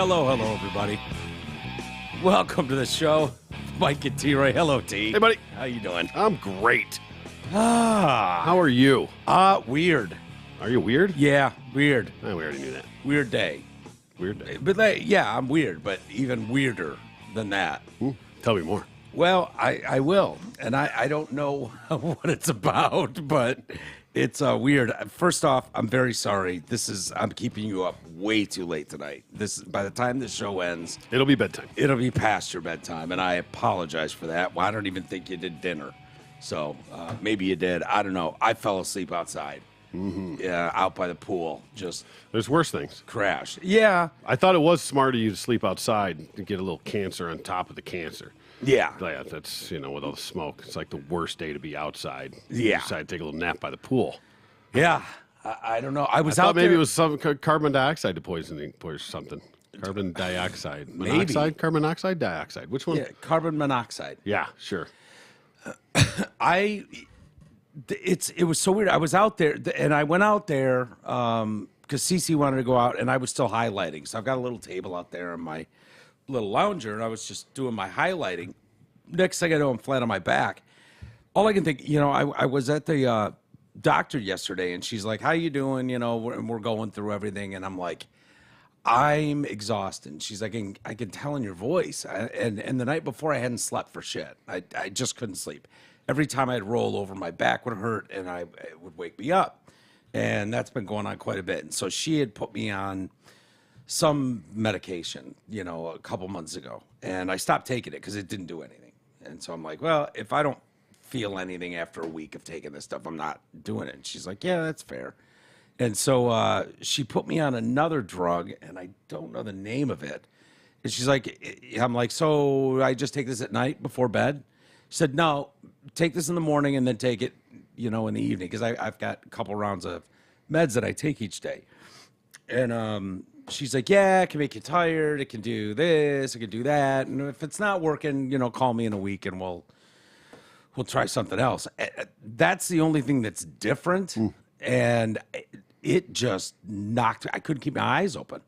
Hello, everybody. Welcome to the show. Mike and T-Ray. Hello, T. Hey, buddy. How you doing? I'm great. How How are you? weird. Are you weird? Yeah, weird. Oh, we already knew that. Weird day. Weird day. But yeah, I'm weird, but even weirder than that. Tell me more. Well, I will, and I don't know what it's about, but it's weird. First off, I'm very sorry. I'm keeping you up way too late tonight. By the time this show ends, It'll be bedtime. it'll be past your bedtime, and I apologize for that. Well, I don't even think you did dinner, so maybe you did. I don't know. I fell asleep outside, out by the pool, just There's worse things. crashed. Yeah, I thought it was smart of you to sleep outside and get a little cancer on top of the cancer. yeah. Yeah, that's, with all the smoke. It's like the worst day to be outside. Yeah. You decide to take a little nap by the pool. Yeah, I don't know. I was I out thought maybe there. it was some carbon dioxide poisoning or something. Carbon dioxide. Maybe. Monoxide? Carbon monoxide? Dioxide. Which one? Yeah, carbon monoxide. Yeah, sure. It was so weird. I was out there, and I went out there because Cece wanted to go out, and I was still highlighting. So I've got a little table out there in my little lounger, and I was just doing my highlighting. Next thing I know, I'm flat on my back. All I can think, I was at the doctor yesterday, and she's like, "How you doing?" We're going through everything, and I'm like, "I'm exhausted." And she's like, "I can tell in your voice." And the night before, I hadn't slept for shit. I just couldn't sleep. Every time I'd roll over, my back would hurt, and it would wake me up. And that's been going on quite a bit. And so she had put me on some medication, a couple months ago. And I stopped taking it because it didn't do anything. And so I'm like, well, if I don't feel anything after a week of taking this stuff, I'm not doing it. And she's like, yeah, that's fair. And so she put me on another drug, and I don't know the name of it. And she's like, I'm like, so I just take this at night before bed? She said, no, take this in the morning and then take it, in the evening, because I've got a couple rounds of meds that I take each day. And she's like, yeah, it can make you tired. It can do this. It can do that. And if it's not working, call me in a week and we'll try something else. That's the only thing that's different. And it just I couldn't keep my eyes open.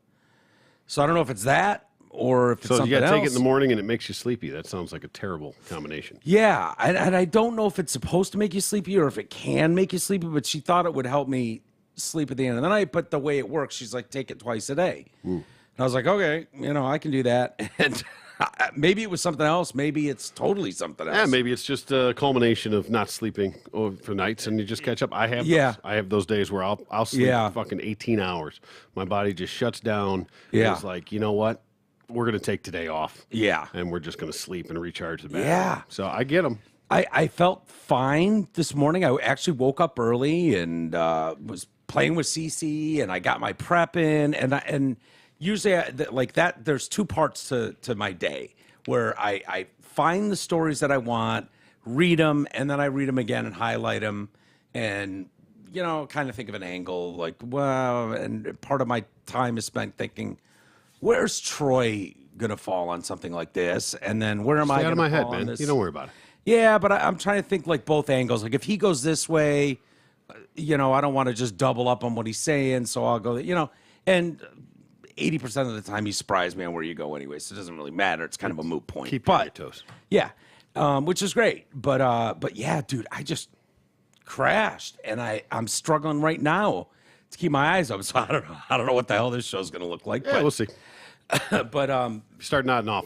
So I don't know if it's that or if it's something else. So you got to take it in the morning and it makes you sleepy. That sounds like a terrible combination. Yeah. And I don't know if it's supposed to make you sleepy or if it can make you sleepy, but she thought it would help me sleep at the end of the night. But the way it works, she's like, take it twice a day. And I was like, okay, I can do that. And maybe it was something else. Maybe it's totally something else. Yeah, maybe it's just a culmination of not sleeping for nights and you just catch up. I have those days where I'll sleep fucking 18 hours. My body just shuts down. Yeah. It's like, you know what? We're going to take today off. Yeah. And we're just going to sleep and recharge the battery. Yeah. So I get them. I felt fine this morning. I actually woke up early and was playing with Cece, and I got my prep in. And usually, there's two parts to my day where I find the stories that I want, read them, and then I read them again and highlight them, and kind of think of an angle. Like, well, and part of my time is spent thinking, where's Troy gonna fall on something like this? And then where am I Stay out of gonna my head, fall on man. this? You don't worry about it. Yeah, but I'm trying to think like both angles. Like if he goes this way, I don't want to just double up on what he's saying, so I'll go. And 80% of the time he surprised me on where you go anyway, so it doesn't really matter. It's kind of a moot point. Keep you on your toes. Yeah, which is great. But yeah, dude, I just crashed, and I'm struggling right now to keep my eyes open. So I don't know what the hell this show's gonna look like. Yeah, we'll see. But If you start nodding off,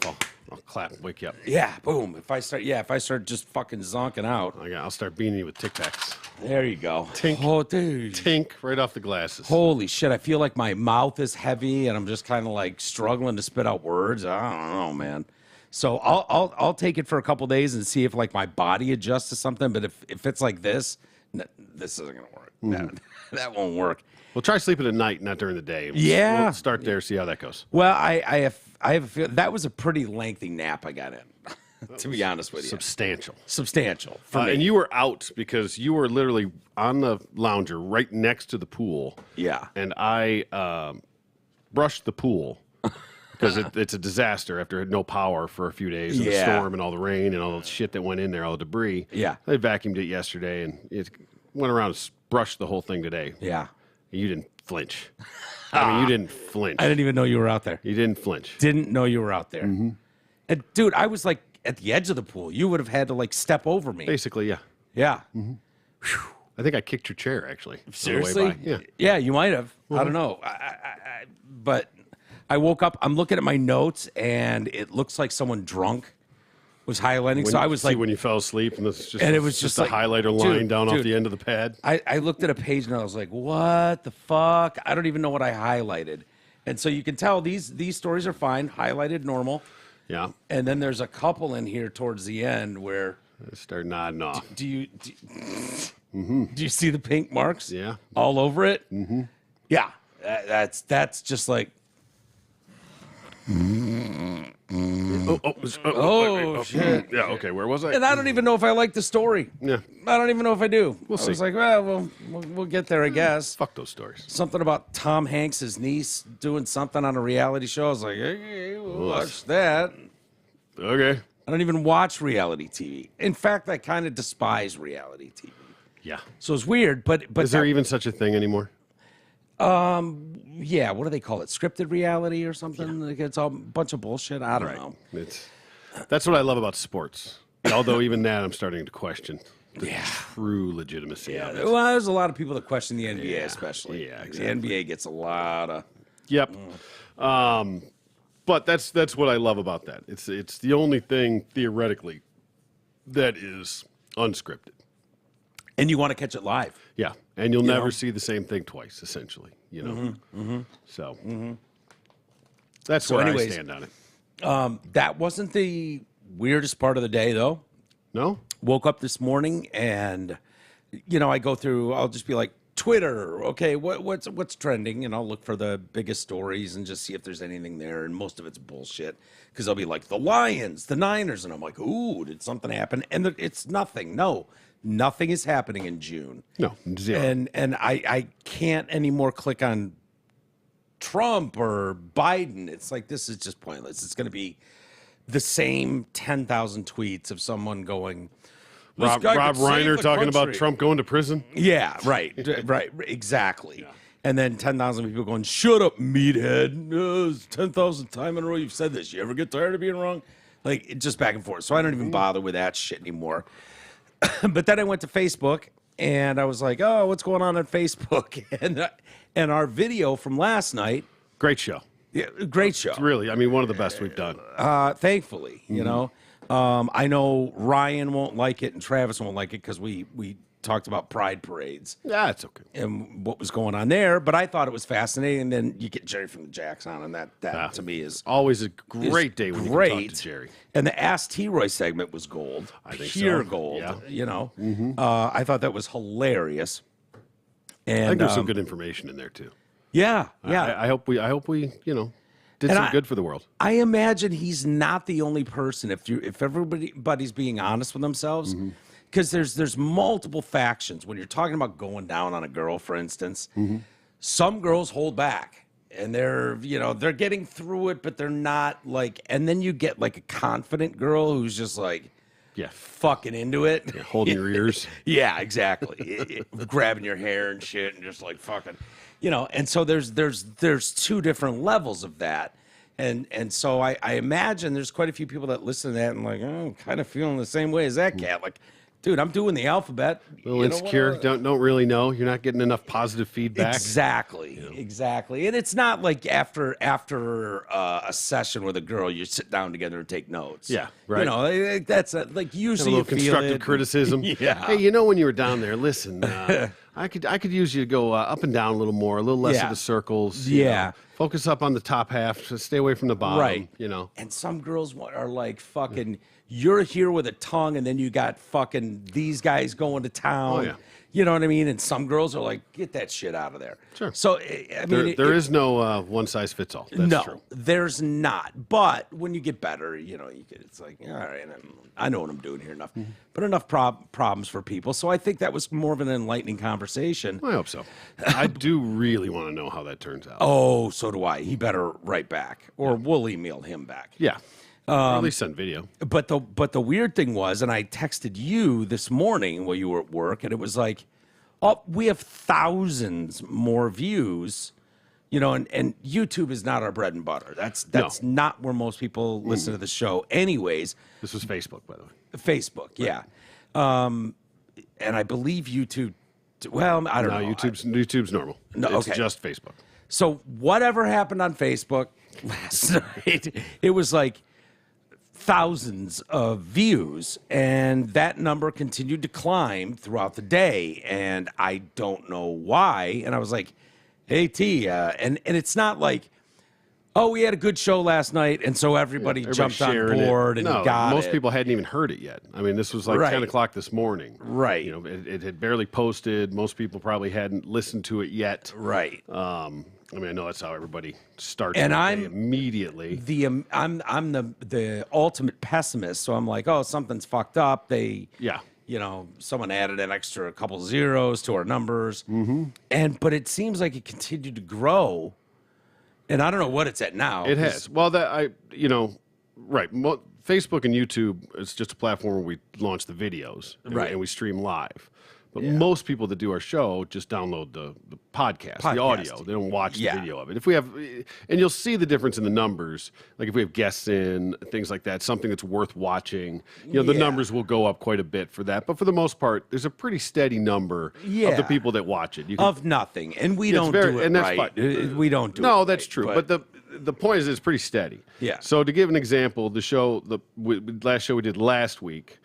I'll clap and wake you up. yeah, boom. If I start just fucking zonking out, I'll start beating you with Tic Tacs. there you go. Tink. Oh, dude. Tink right off the glasses. Holy shit, I feel like my mouth is heavy and I'm just kind of like struggling to spit out words. I don't know, man. So I'll take it for a couple days and see if like my body adjusts to something. But if it's like this isn't gonna work. That won't work. Well, try sleeping at night, not during the day. Yeah. We'll start there, see how that goes. Well, I have a feel that was a pretty lengthy nap I got in. To be honest with you, substantial for me. And you were out because you were literally on the lounger right next to the pool. Yeah. And I brushed the pool because it's a disaster after it had no power for a few days. And the storm and all the rain and all the shit that went in there, all the debris. Yeah. They vacuumed it yesterday and it went around and brushed the whole thing today. Yeah. You didn't flinch. I mean, you didn't flinch. I didn't even know you were out there. You didn't flinch. Didn't know you were out there. Mm-hmm. And dude, I was like at the edge of the pool. You would have had to like step over me. Basically, yeah. Yeah. Mm-hmm. I think I kicked your chair, actually. Seriously? On the way by. Yeah. Yeah, you might have. I don't know. But I woke up. I'm looking at my notes, and it looks like someone drunk was highlighting. So I was like, when you fell asleep, and it was just a like, highlighter line down off the end of the pad. I looked at a page, and I was like, what the fuck? I don't even know what I highlighted. And so you can tell these stories are fine, highlighted normal. Yeah. And then there's a couple in here towards the end where I start nodding off. do you see the pink marks? Yeah. All over it. Mm-hmm. Yeah, that's just like. Oh, shit. Yeah. Okay. Where was I? And I don't even know if I like the story. Yeah. I don't even know if I do. We'll I see. was like, well, we'll get there, I guess. Fuck those stories. Something about Tom Hanks' niece doing something on a reality show. I was like, hey, we'll watch that. Okay. I don't even watch reality TV. In fact, I kind of despise reality TV. Yeah. So it's weird, but Is there even such a thing anymore? yeah, what do they call it? Scripted reality or something? Like it's all a bunch of bullshit. I don't know. That's what I love about sports. Although even that, I'm starting to question the true legitimacy of it. Well, there's a lot of people that question the NBA, especially. Yeah, exactly. The NBA gets a lot of. Yep. But that's what I love about that. It's the only thing theoretically that is unscripted. And you want to catch it live. Yeah, and you'll never see the same thing twice, essentially. You know, so that's where I stand on it. That wasn't the weirdest part of the day, though. No, Woke up this morning and, I go through. I'll just be like, Twitter. Okay, what's trending? And I'll look for the biggest stories and just see if there's anything there. And most of it's bullshit because I'll be like the Lions, the Niners, and I'm like, ooh, did something happen? And it's nothing. No. Nothing is happening in June. No, zero. And I can't anymore click on Trump or Biden. It's like, this is just pointless. It's going to be the same 10,000 tweets of someone going, Rob Reiner talking about Trump going to prison. Yeah, right, exactly. Yeah. And then 10,000 people going, shut up, meathead. It's 10,000 times in a row you've said this. You ever get tired of being wrong? Like, just back and forth. So I don't even bother with that shit anymore. But then I went to Facebook and I was like, oh, what's going on Facebook? And our video from last night. Great show. Yeah, great show. It's really, I mean, one of the best we've done. Thankfully, you know. I know Ryan won't like it and Travis won't like it because we talked about pride parades. Yeah, it's okay. And what was going on there. But I thought it was fascinating. And then you get Jerry from the Jacks on, and that to me is always a great day when you can talk to Jerry. And the Ask T-Roy segment was gold. I think pure so. gold. Yeah. I thought that was hilarious. And I think there's some good information in there too. Yeah. I hope we did some good for the world. I imagine he's not the only person. If everybody's being honest with themselves, because there's multiple factions when you're talking about going down on a girl, for instance. Some girls hold back and they're getting through it, but they're not like. And then you get like a confident girl who's just like, fucking into it, holding your ears. Yeah, exactly. Grabbing your hair and shit, and just like fucking. And so there's two different levels of that. And so I imagine there's quite a few people that listen to that and like, oh, I'm kind of feeling the same way as that cat. Like, dude, I'm doing the alphabet. A little insecure, don't really know. You're not getting enough positive feedback. Exactly. And it's not like after a session with a girl, you sit down together and take notes. Yeah, right. That's like usually a little constructive criticism. Yeah. Hey, when you were down there, listen, I could use you to go up and down a little more, a little less of the circles. You know, focus up on the top half, stay away from the bottom. Right. And some girls are like fucking. You're here with a tongue, and then you got fucking these guys going to town. Oh, yeah. You know what I mean? And some girls are like, get that shit out of there. Sure. So, I mean, there is no one size fits all. That's true. There's not. But when you get better, it's like, all right, I know what I'm doing here enough. But enough problems for people. So I think that was more of an enlightening conversation. I hope so. I do really want to know how that turns out. Oh, so do I. He better write back, or we'll email him back. Yeah. Or at least send video. But the weird thing was, and I texted you this morning while you were at work, and it was like, we have thousands more views, you know, and YouTube is not our bread and butter. That's not where most people listen to the show anyways. This was Facebook, by the way. Facebook, yeah. And I believe YouTube, well, I don't know. YouTube's normal. No, it's just Facebook. So whatever happened on Facebook last night, it was like thousands of views, and that number continued to climb throughout the day, and I don't know why. And I was like, hey, T, and it's not like, oh, we had a good show last night, and so everybody jumped on board and got it. Most people hadn't even heard it yet. I mean, this was like 10 o'clock this morning. Right. You know, it had barely posted. Most people probably hadn't listened to it yet. Right. I mean, I know that's how everybody starts And the day immediately. I'm the ultimate pessimist, so I'm like, oh, something's fucked up. You know, someone added an extra couple zeros to our numbers, but it seems like it continued to grow, and I don't know what it's at now. It has. Well, right. Facebook and YouTube, it's just a platform where we launch the videos and we stream live. But most people that do our show just download the podcast, the audio. They don't watch the video of it. If we have, and you'll see the difference in the numbers. Like if we have guests in, things like that, something that's worth watching, you know, the numbers will go up quite a bit for that. But for the most part, there's a pretty steady number of the people that watch it. Of nothing. And we don't do it and that's right. Fine. We don't do it. No, that's right, true. But the point is it's pretty steady. Yeah. So to give an example, the show, the last show we did last week,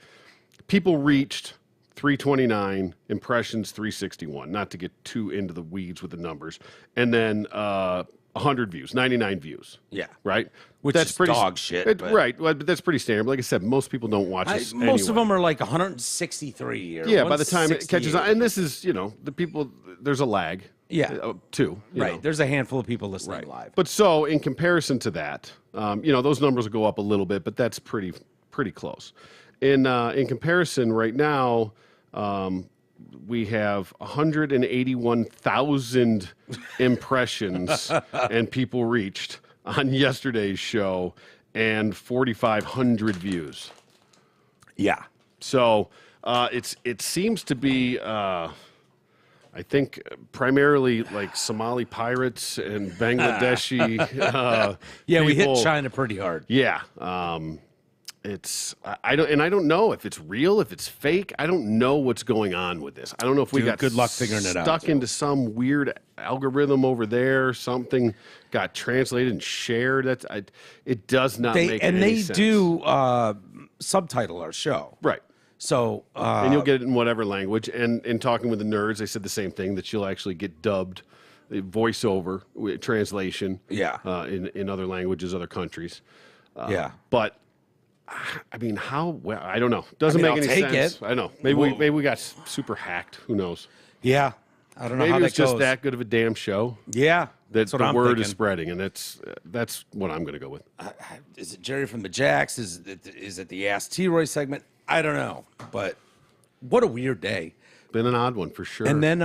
people reached 329, impressions 361, not to get too into the weeds with the numbers, and then 100 views, 99 views. Yeah. Right? Which is pretty dog shit. Right. Well, but that's pretty standard. But like I said, most people don't watch this most of them are like 163 or by the time it catches on. And this is, you know, the people, there's a lag. Yeah. Too. Right. know. There's a handful of people listening live. But so in comparison to that, you know, those numbers will go up a little bit, but that's pretty close. In comparison right now, we have 181,000 impressions and people reached on yesterday's show and 4,500 views. Yeah. So it seems to be, I think, primarily like Somali pirates and Bangladeshi. We hit China pretty hard. Yeah. I don't know if it's real, if it's fake. I don't know what's going on with this. I don't know if we got good luck figuring it out. Stuck into some weird algorithm over there. Something got translated and shared. It does not make any sense. And they do subtitle our show, right? So and you'll get it in whatever language. And in talking with the nerds, they said the same thing, that you'll actually get dubbed, voiceover translation. Yeah. In other languages, other countries. But I mean, how? Well, I don't know. Doesn't make any sense. I know. Maybe we got super hacked. Who knows? Yeah, I don't know maybe how that it's just goes. that good of a damn show. Yeah, that's what the word is spreading, and that's what I'm going to go with. Is it Jerry from the Jacks? Is it the Ask T-Roy segment? I don't know, but what a weird day. Been an odd one for sure. And then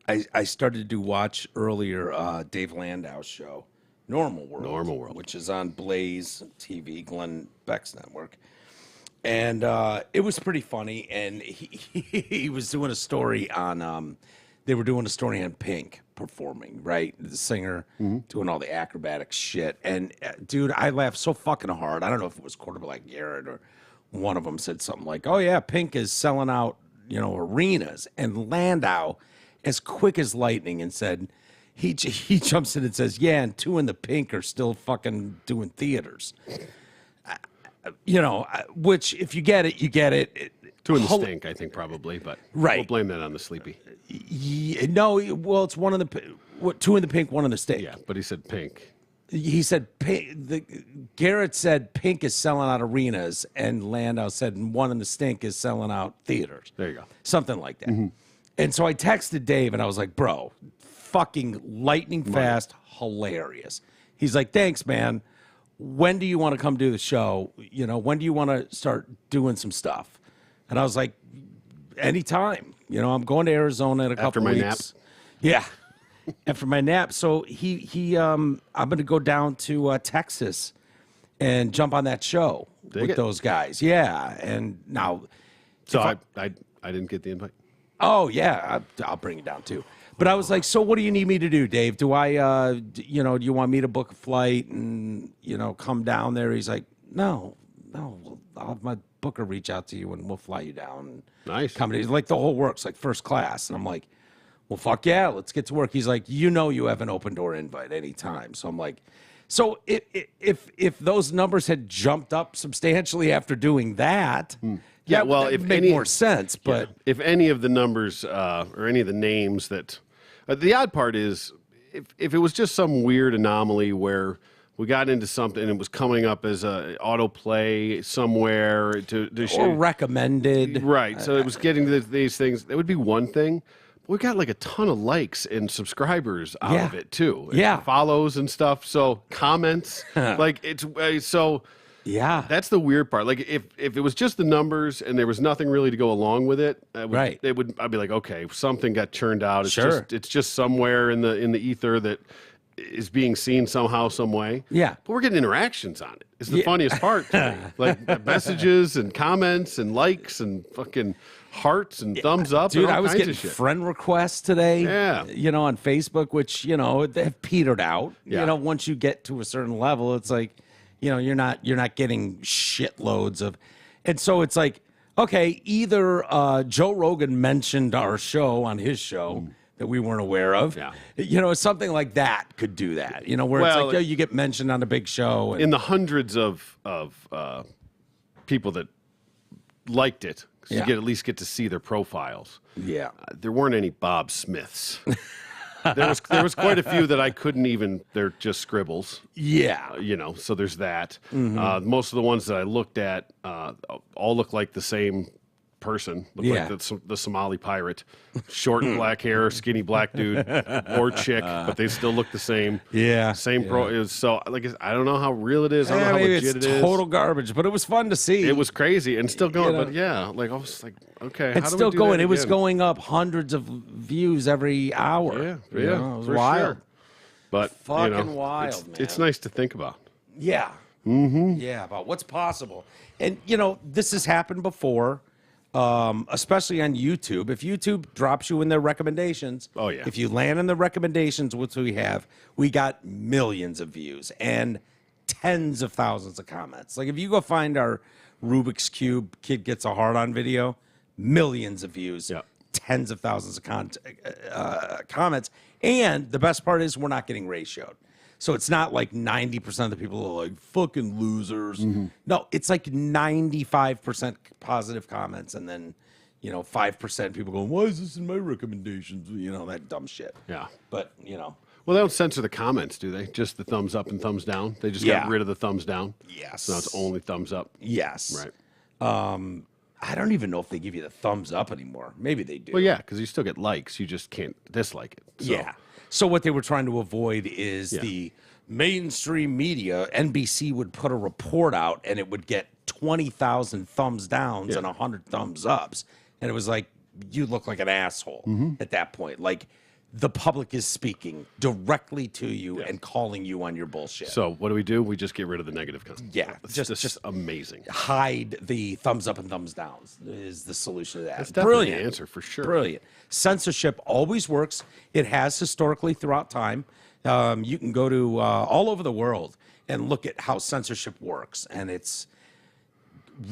I started to watch earlier Dave Landau's show. Normal World, which is on Blaze TV, Glenn Beck's network, and it was pretty funny. And he was doing a story on, they were doing a story on Pink performing, right? The singer doing all the acrobatic shit. And dude, I laughed so fucking hard. I don't know if it was Quarterback Garrett or one of them said something like, "Oh yeah, Pink is selling out, you know, arenas." And Landau, as quick as lightning, and said. He jumps in and says, "Yeah, and Two in the Pink are still fucking doing theaters." You know, which if you get it, you get it. Two in the Stink, I think probably, but we'll blame that on the Sleepy. No, well, it's one in the Two in the Pink, one in the Stink. Yeah, but he said Pink. He said Garrett said Pink is selling out arenas, and Landau said one in the Stink is selling out theaters. There you go, something like that. And so I texted Dave, and I was like, "Bro, fucking lightning fast, hilarious." He's like, "Thanks, man. When do you want to come do the show? You know, when do you want to start doing some stuff?" And I was like, "Anytime. You know, I'm going to Arizona in a couple weeks." Nap? Yeah. After my nap. So I'm going to go down to Texas and jump on that show with those guys. Yeah. And now. So I didn't get the invite. Oh yeah, I'll bring it down too. But I was like, so what do you need me to do, Dave? Do I, do you want me to book a flight and come down there? He's like, no, I'll have my booker reach out to you and we'll fly you down. Nice. He's like, the whole works, like first class. And I'm like, well, fuck yeah, let's get to work. He's like, you have an open door invite anytime. So I'm like, so if those numbers had jumped up substantially after doing that, Yeah, well, that if would make any more sense. But if any of the numbers or any of the names that the odd part is if it was just some weird anomaly where we got into something and it was coming up as a autoplay somewhere or recommended, right? So it was getting to these things. That would be one thing. We got like a ton of likes and subscribers out of it too. Yeah, follows and stuff. So comments, like it's so. Yeah, that's the weird part. Like if it was just the numbers and there was nothing really to go along with it, right? I'd be like, okay, something got churned out. It's just somewhere in the ether that is being seen somehow, some way. Yeah, but we're getting interactions on it. It's the funniest part to me. Like messages and comments and likes and fucking hearts and thumbs up. Dude, and all I was kinds getting of shit. friend requests today. Yeah, on Facebook, which they've petered out. Yeah. Once you get to a certain level, it's like, you're not getting shitloads of, and so it's like, okay, either Joe Rogan mentioned our show on his show that we weren't aware of. Yeah. Something like that could do that. Where Well, it's like, you get mentioned on a big show. And, in the hundreds of people that liked it, 'cause you at least get to see their profiles. Yeah. There weren't any Bob Smiths. There was quite a few that I couldn't even. They're just scribbles. Yeah. So there's that. Most of the ones that I looked at all look like the same person. Look like the Somali pirate, short and black hair, skinny black dude or chick, but they still look the same. Yeah. Same pro. So like I don't know how real it is. I don't know how maybe legit it's it is. total garbage, but it was fun to see. It was crazy and still going. But yeah, like I was like, okay, it's still going. It was going up hundreds of views every hour. Yeah, it was wild. Sure. But fucking wild, man. It's nice to think about. Yeah. Yeah, about what's possible. And this has happened before. Especially on YouTube. If YouTube drops you in their recommendations, if you land in the recommendations, which we got millions of views and tens of thousands of comments. Like if you go find our Rubik's Cube kid gets a hard-on video, millions of views, tens of thousands of comments. And the best part is we're not getting ratioed. So it's not like 90% of the people are like fucking losers. No, it's like 95% positive comments, and then 5% people going, "Why is this in my recommendations?" That dumb shit. Yeah, but well, they don't censor the comments, do they? Just the thumbs up and thumbs down. They just got rid of the thumbs down. Yes. So now it's only thumbs up. Yes. Right. I don't even know if they give you the thumbs up anymore. Maybe they do. Well, yeah, because you still get likes. You just can't dislike it. So. Yeah. So what they were trying to avoid is the mainstream media. NBC would put a report out and it would get 20,000 thumbs downs and 100 thumbs ups. And it was like, you look like an asshole at that point. Like the public is speaking directly to you and calling you on your bullshit. So what do? We just get rid of the negative content. Yeah. It's just amazing. Hide the thumbs up and thumbs downs is the solution to that. That's definitely the answer for sure. Brilliant. Censorship always works. It has historically throughout time. You can go to all over the world and look at how censorship works, and it's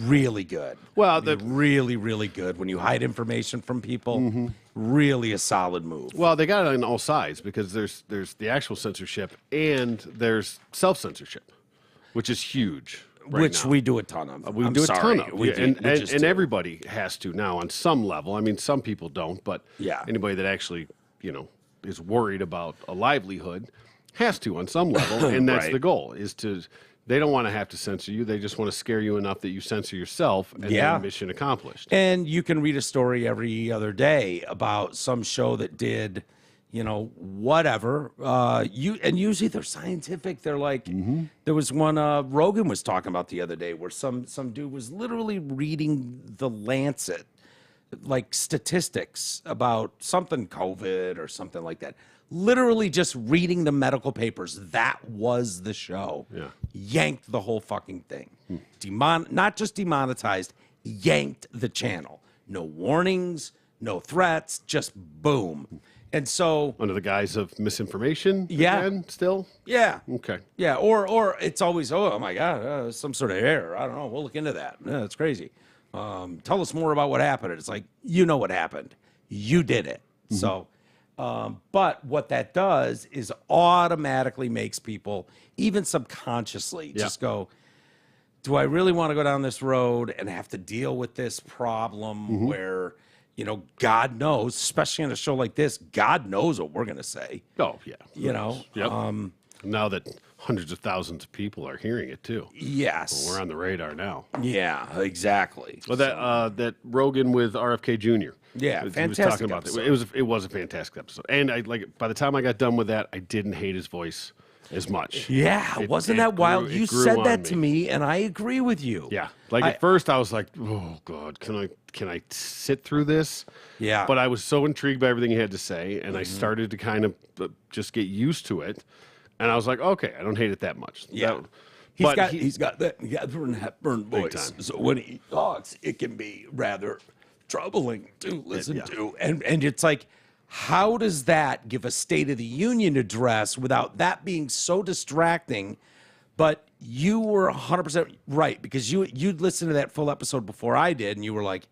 really good. Well, really, really good when you hide information from people. Really a solid move. Well, they got it on all sides because there's the actual censorship and there's self-censorship, which is huge. Which we do a ton of. A ton of. And everybody has to now on some level. I mean, some people don't, but anybody that actually, is worried about a livelihood has to on some level. And that's the goal, is to, they don't want to have to censor you. They just want to scare you enough that you censor yourself, and then mission accomplished. And you can read a story every other day about some show that did, whatever. And usually they're scientific. They're like, there was one Rogan was talking about the other day where some dude was literally reading the Lancet, like statistics about something COVID or something like that. Literally just reading the medical papers. That was the show. Yeah. Yanked the whole fucking thing. Not just demonetized, yanked the channel. No warnings, no threats, just boom. And so Under the guise of misinformation? Yeah. Again, still? yeah. Okay. Yeah, or it's always, oh my God, some sort of error. I don't know. We'll look into that. That's crazy. Tell us more about what happened. It's like, you know what happened. You did it. So, but what that does is automatically makes people, even subconsciously, just go, do I really want to go down this road and have to deal with this problem where, you know, God knows, especially on a show like this, God knows what we're going to say. Oh, yeah. You know? Yep. Now that hundreds of thousands of people are hearing it, too. Yes. We're on the radar now. Yeah, exactly. Well, that Rogan with RFK Jr. Yeah, he was fantastic talking about episode. it was a fantastic episode, and by the time I got done with that, I didn't hate his voice as much. Yeah, wasn't that wild? You said that to me, and I agree with you. Yeah, like at first I was like, oh God, can I sit through this? Yeah. But I was so intrigued by everything he had to say, and I started to kind of just get used to it, and I was like, okay, I don't hate it that much. Yeah. He's got that Catherine Hepburn voice. time. So when he talks, it can be rather troubling to listen Yeah. to. And it's like, how does that give a State of the Union address without that being so distracting? But you were 100% right, because you'd listened to that full episode before I did, and you were like,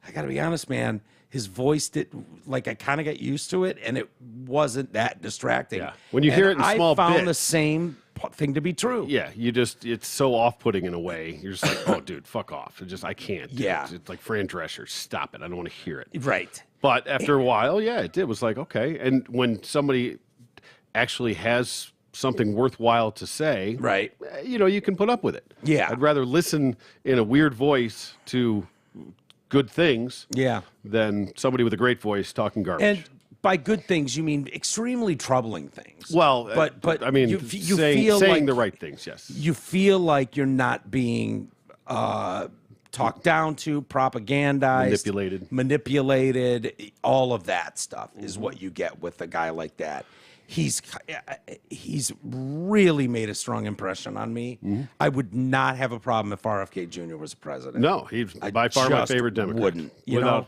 I got to be honest, man, his voice I kind of got used to it, and it wasn't that distracting. Yeah. When you hear it in small I found the bits. same thing to be true. Yeah, it's so off-putting in a way. You're just like, oh, dude, fuck off. I can't. Yeah. It's like Fran Drescher, stop it. I don't want to hear it. Right. But after a while, yeah, it did. It was like, okay. And when somebody actually has something worthwhile to say, Right. You can put up with it. Yeah. I'd rather listen in a weird voice to good things Yeah. than somebody with a great voice talking garbage. And by good things, you mean extremely troubling things. well, but I mean, you saying feel like the right things, yes. You feel like you're not being talked down to, propagandized, manipulated. All of that stuff is what you get with a guy like that. He's really made a strong impression on me. I would not have a problem if RFK Jr. was president. No, he's by far my just favorite Democrat. wouldn't,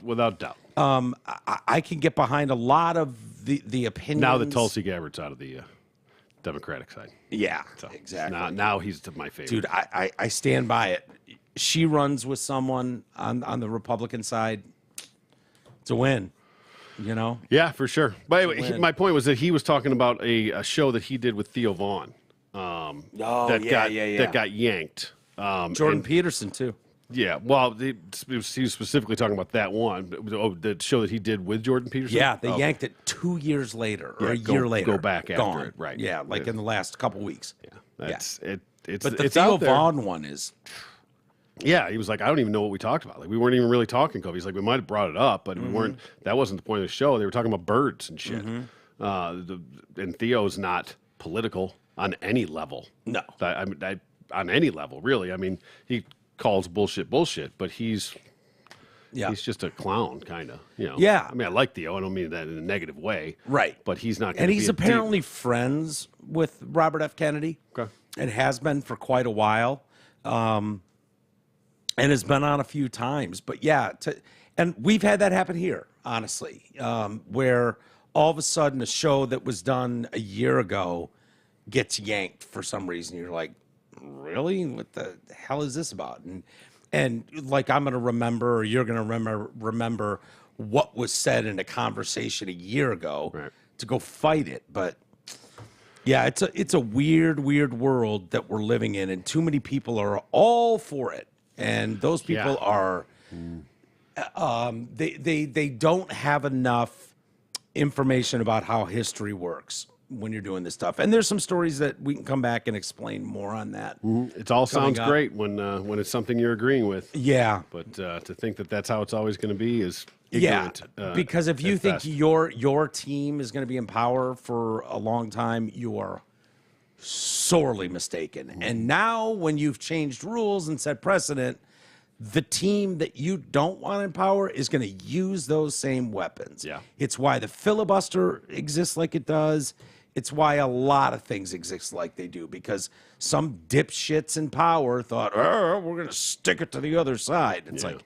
without doubt. I can get behind a lot of the opinions. Now that Tulsi Gabbard's out of the Democratic side. Yeah, So exactly. Now he's my favorite. Dude, I stand by it. She runs with someone on the Republican side. It's a win, you know? Yeah, for sure. But anyway, win. my point was that he was talking about a show that he did with Theo Vaughn. That got yanked. Jordan Peterson, too. Yeah, well, he was specifically talking about that one. The show that he did with Jordan Peterson? Yeah, they yanked it 2 years later or a go- year later. go back after Gone. it, right. Yeah, like in the last couple weeks. Yeah, it's But the it's Theo out there. Vaughn one is, Yeah, he was like, I don't even know what we talked about. Like, we weren't even really talking, Kobe. He's like, we might have brought it up, but we weren't. That wasn't the point of the show. They were talking about birds and shit. And Theo's not political on any level. No. On any level, really. I mean, he calls bullshit, but he's just a clown, kind of. Yeah. I mean, I like Theo. I don't mean that in a negative way. right. But he's not. And he's apparently friends with Robert F. Kennedy. Okay. And has been for quite a while. And has been on a few times. But yeah, and we've had that happen here, honestly, where all of a sudden a show that was done a year ago gets yanked for some reason. You're like, really? What the hell is this about? And like, I'm going to remember, or you're going to remember what was said in a conversation a year ago to go fight it. But yeah, it's a weird world that we're living in, and too many people are all for it. And those people are, they don't have enough information about how history works when you're doing this stuff. And there's some stories that we can come back and explain more on that. It all sounds up. great when it's something you're agreeing with. Yeah. But to think that that's how it's always going to be is Yeah, ignorant. because if you at think best. your team is going to be in power for a long time, you are sorely mistaken. And now, when you've changed rules and set precedent, the team that you don't want in power is going to use those same weapons. Yeah. It's why the filibuster exists like it does. It's why a lot of things exist like they do, because some dipshits in power thought, we're going to stick it to the other side. It's like,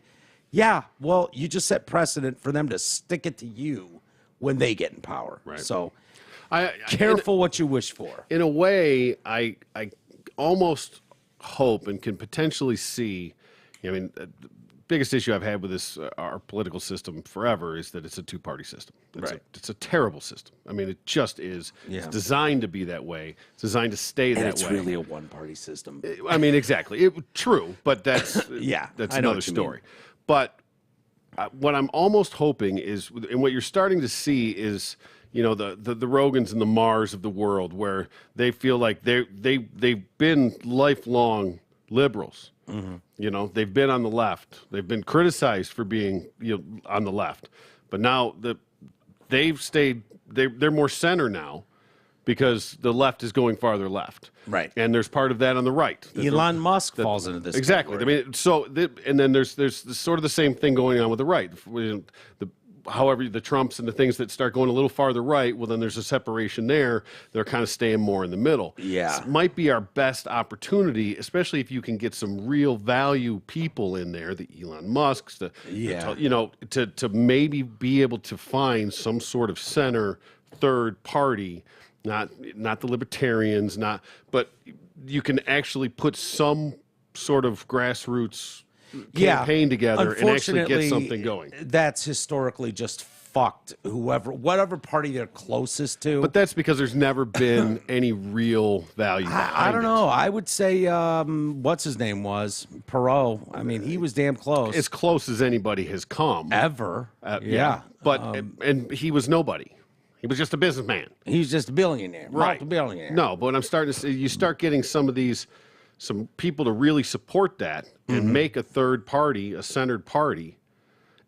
Yeah, well, you just set precedent for them to stick it to you when they get in power. Right. So careful what you wish for. In a way, I almost hope and can potentially see. I mean, the biggest issue I've had with this our political system forever is that it's a two-party system. It's a terrible system. I mean, it just is. Yeah. It's designed to be that way. It's designed to stay that way. It's really a one-party system. I mean, exactly. True, but that's that's another story. But what I'm almost hoping is, and what you're starting to see is, the Rogans and the Mars of the world, where they feel like they've been lifelong liberals. Mm-hmm. They've been on the left. They've been criticized for being on the left, but now they've stayed. They're more center now because the left is going farther left. Right. And there's part of that on the right. Elon Musk falls into this. Exactly. category. I mean, and then there's sort of the same thing going on with the right. However, the Trumps and the things that start going a little farther right, well, then there's a separation there. They're kind of staying more in the middle. Yeah. This might be our best opportunity, especially if you can get some real value people in there, the Elon Musks, to maybe be able to find some sort of center third party, not the libertarians, but you can actually put some sort of grassroots campaign together and actually get something going. That's historically just fucked whatever party they're closest to. But that's because there's never been any real value behind I don't know. I would say, what's his name was? Perot. I mean, he was damn close. As close as anybody has come. Ever. Yeah. But, and he was nobody. He was just a businessman. He's just a billionaire. Right. Multi-billionaire. No, but what I'm starting to say, you start getting some people to really support that and make a third party, a centered party,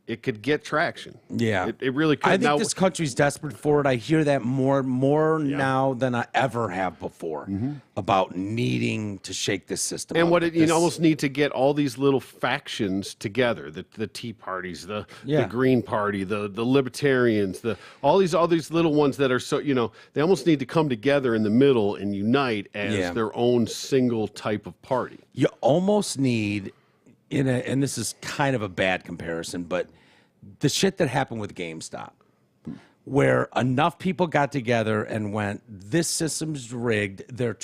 it could get traction. Yeah. It really could. I think this country's desperate for it. I hear that more now than I ever have before about needing to shake this system and up. You almost need to get all these little factions together, the Tea Parties, the Green Party, the Libertarians, all these little ones that are so, they almost need to come together in the middle and unite as their own single type of party. You almost need, and this is kind of a bad comparison, but the shit that happened with GameStop, where enough people got together and went, this system's rigged. They're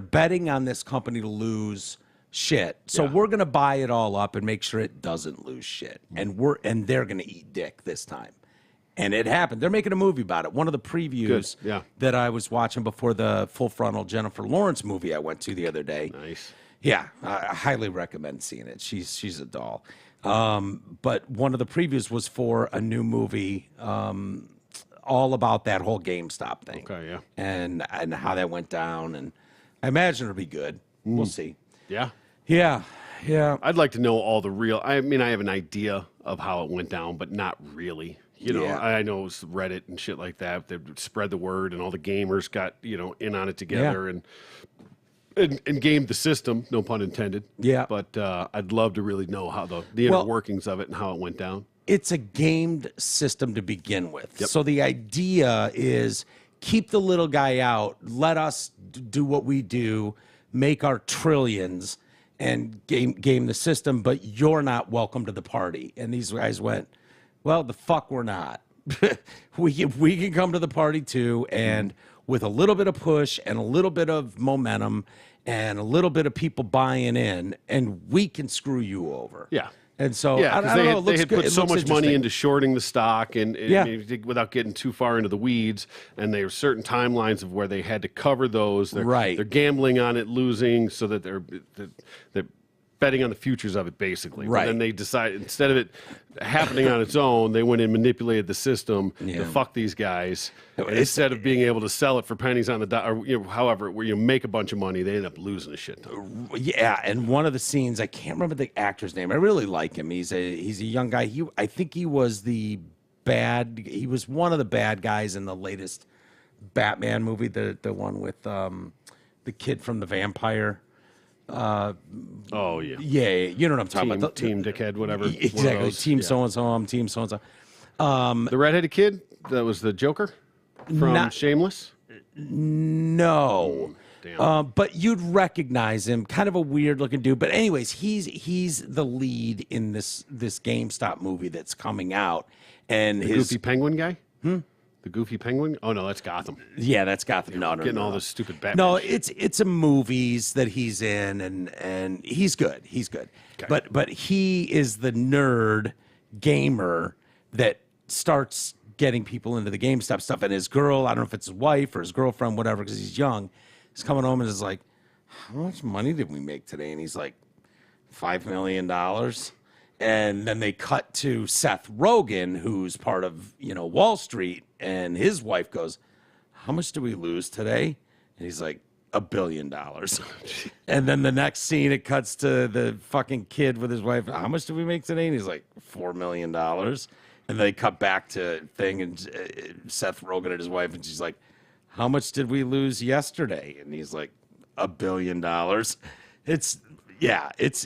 betting on this company to lose shit. So we're going to buy it all up and make sure it doesn't lose shit. And they're going to eat dick this time. And it happened. They're making a movie about it. One of the previews that I was watching before the Full Frontal Jennifer Lawrence movie I went to the other day. Nice. Yeah, I highly recommend seeing it. She's a doll. But one of the previews was for a new movie all about that whole GameStop thing. Okay, yeah. And how that went down. And I imagine it'll be good. We'll see. Yeah. Yeah. Yeah. I'd like to know all the real. I mean, I have an idea of how it went down, but not really. I know it was Reddit and shit like that. They spread the word, and all the gamers got in on it together and gamed the system. No pun intended. Yeah. But I'd love to really know how the inner workings of it and how it went down. It's a gamed system to begin with. Yep. So the idea is keep the little guy out. Let us do what we do, make our trillions, and game the system. But you're not welcome to the party. And these guys went, well, the fuck we're not. we can come to the party too, and with a little bit of push and a little bit of momentum and a little bit of people buying in, and we can screw you over. Yeah. And so I don't know. They had put so much money into interesting. shorting the stock, and without getting too far into the weeds. And there were certain timelines of where they had to cover those. They're gambling on it losing, so that they're betting on the futures of it, basically. Right. And then they decided, instead of it happening on its own, they went and manipulated the system to fuck these guys. And instead of being able to sell it for pennies on the dollar, or however, where you make a bunch of money, they end up losing a shit ton. Yeah, and one of the scenes, I can't remember the actor's name. I really like him. He's a young guy. I think he was he was one of the bad guys in the latest Batman movie, the one with the kid from the vampire. Yeah, you know what I'm talking about. Team Dickhead, whatever. Exactly. Team so-and-so, team so-and-so. The redheaded kid that was the Joker from Shameless? No. damn. But you'd recognize him, kind of a weird looking dude. But anyways, he's the lead in this GameStop movie that's coming out, and The Goofy Penguin guy. The Goofy Penguin. Oh no, that's Gotham. Yeah, that's Gotham. No, Getting all this stupid Batman. No, shit. it's a movies that he's in, and he's good. He's good. Okay. But he is the nerd gamer that starts getting people into the GameStop stuff. And his girl, I don't know if it's his wife or his girlfriend, whatever, because he's young, is coming home and is like, "How much money did we make today?" And he's like, $5 million. And then they cut to Seth Rogen, who's part of, Wall Street, and his wife goes, "How much did we lose today?" And he's like, $1 billion. And then the next scene, it cuts to the fucking kid with his wife. "How much did we make today?" And he's like, $4 million. And they cut back to thing, and Seth Rogen and his wife, and she's like, "How much did we lose yesterday?" And he's like, $1 billion. It's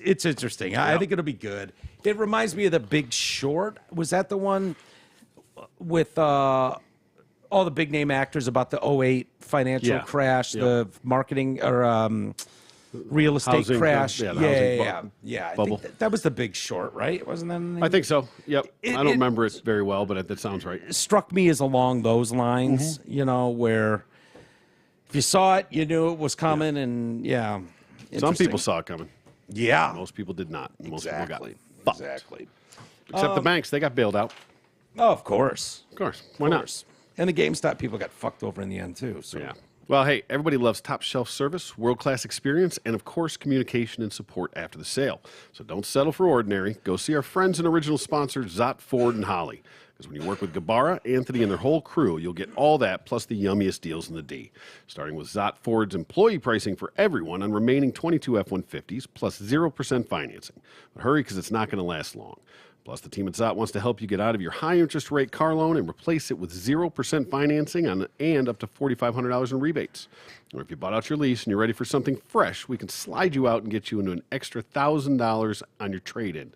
interesting. I think it'll be good. It reminds me of The Big Short. Was that the one with all the big name actors about the 2008 financial crash, the marketing or real estate Housing, crash? the housing I bubble. think that was The Big Short, right? Wasn't that the name? I think so. Yep. It- I don't it- remember it very well, but that sounds right. It struck me as along those lines, where if you saw it, you knew it was coming, and Some interesting. people saw it coming. Yeah, Most people did not. Most exactly. people got fucked. Exactly. Except the banks, they got bailed out. Oh, of course. Of course. Why not? And the GameStop people got fucked over in the end too. So Yeah. Well, hey, everybody loves top shelf service, world-class experience, and of course, communication and support after the sale. So don't settle for ordinary. Go see our friends and original sponsors, Zott, Ford, and Holly. Because when you work with Gabara, Anthony, and their whole crew, you'll get all that plus the yummiest deals in the D. Starting with Zott Ford's employee pricing for everyone on remaining 22 F-150s plus 0% financing. But hurry, because it's not going to last long. Plus, the team at Zott wants to help you get out of your high-interest rate car loan and replace it with 0% financing and up to $4,500 in rebates. Or if you bought out your lease and you're ready for something fresh, we can slide you out and get you into an extra $1,000 on your trade-in.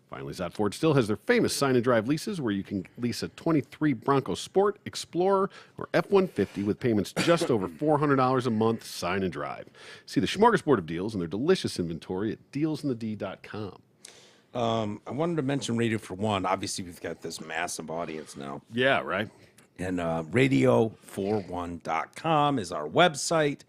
Finally, Zott Ford still has their famous sign and drive leases where you can lease a 23 Bronco Sport, Explorer, or F-150 with payments just over $400 a month, sign and drive. See the smorgasbord of deals and their delicious inventory at dealsinthed.com. I wanted to mention Radio for One. Obviously, we've got this massive audience now. Yeah, right. And radio41.com is our website.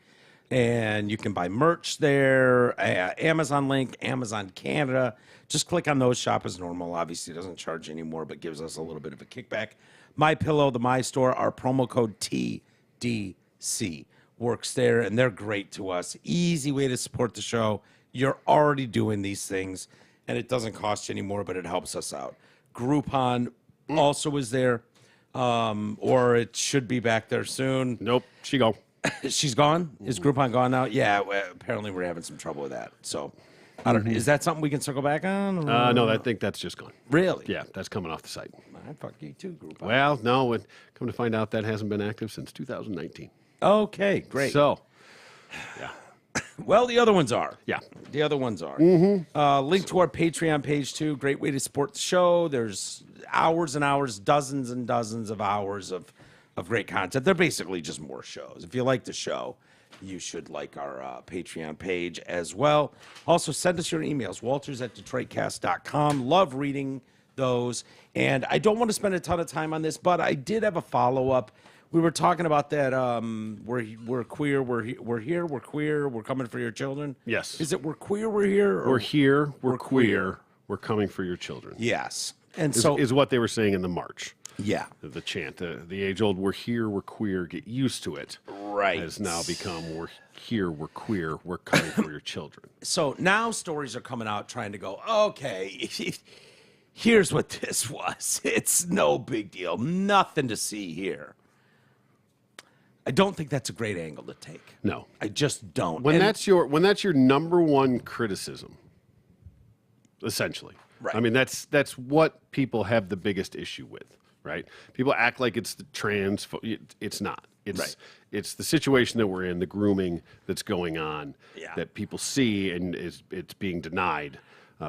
And you can buy merch there. Amazon link, Amazon Canada. Just click on those, shop as normal. Obviously, it doesn't charge anymore, but gives us a little bit of a kickback. My Pillow, the My Store, our promo code TDC works there, and they're great to us. Easy way to support the show. You're already doing these things, and it doesn't cost you anymore, but it helps us out. Groupon also is there, or it should be back there soon. Nope, she go. She's gone? Is Groupon gone now? Yeah, apparently we're having some trouble with that. So, I don't. Is that something we can circle back on? No, I think that's just gone. Really? Yeah, that's coming off the site. Fuck you too, Groupon. Well, no, come to find out that hasn't been active since 2019. Okay, great. So, yeah. Well, the other ones are. Yeah. The other ones are. Link to our Patreon page, too. Great way to support the show. There's hours and hours, dozens and dozens of hours of great content. They're basically just more shows. If you like the show, you should like our Patreon page as well. Also, send us your emails, walters@detroitcast.com. Love reading those. And I don't want to spend a ton of time on this, but I did have a follow-up. We were talking about that we're queer, we're here, we're queer, we're coming for your children. Yes. Is it we're queer, we're here? Or? We're here, we're queer, we're coming for your children. Yes. And Is, so is what they were saying in the march. yeah. The chant, the age-old "we're here, we're queer, get used to it," Right. has now become "we're here, we're queer, we're coming for your children." So now stories are coming out trying to go, okay, here's what this was. It's no big deal. Nothing to see here. I don't think that's a great angle to take. No, I just don't. when And- that's your number one criticism, essentially. Right. I mean, that's what people have the biggest issue with, right? People act like it's the trans. It's not. It's Right. it's the situation that we're in, the grooming that's going on, Yeah. that people see, and it's being denied.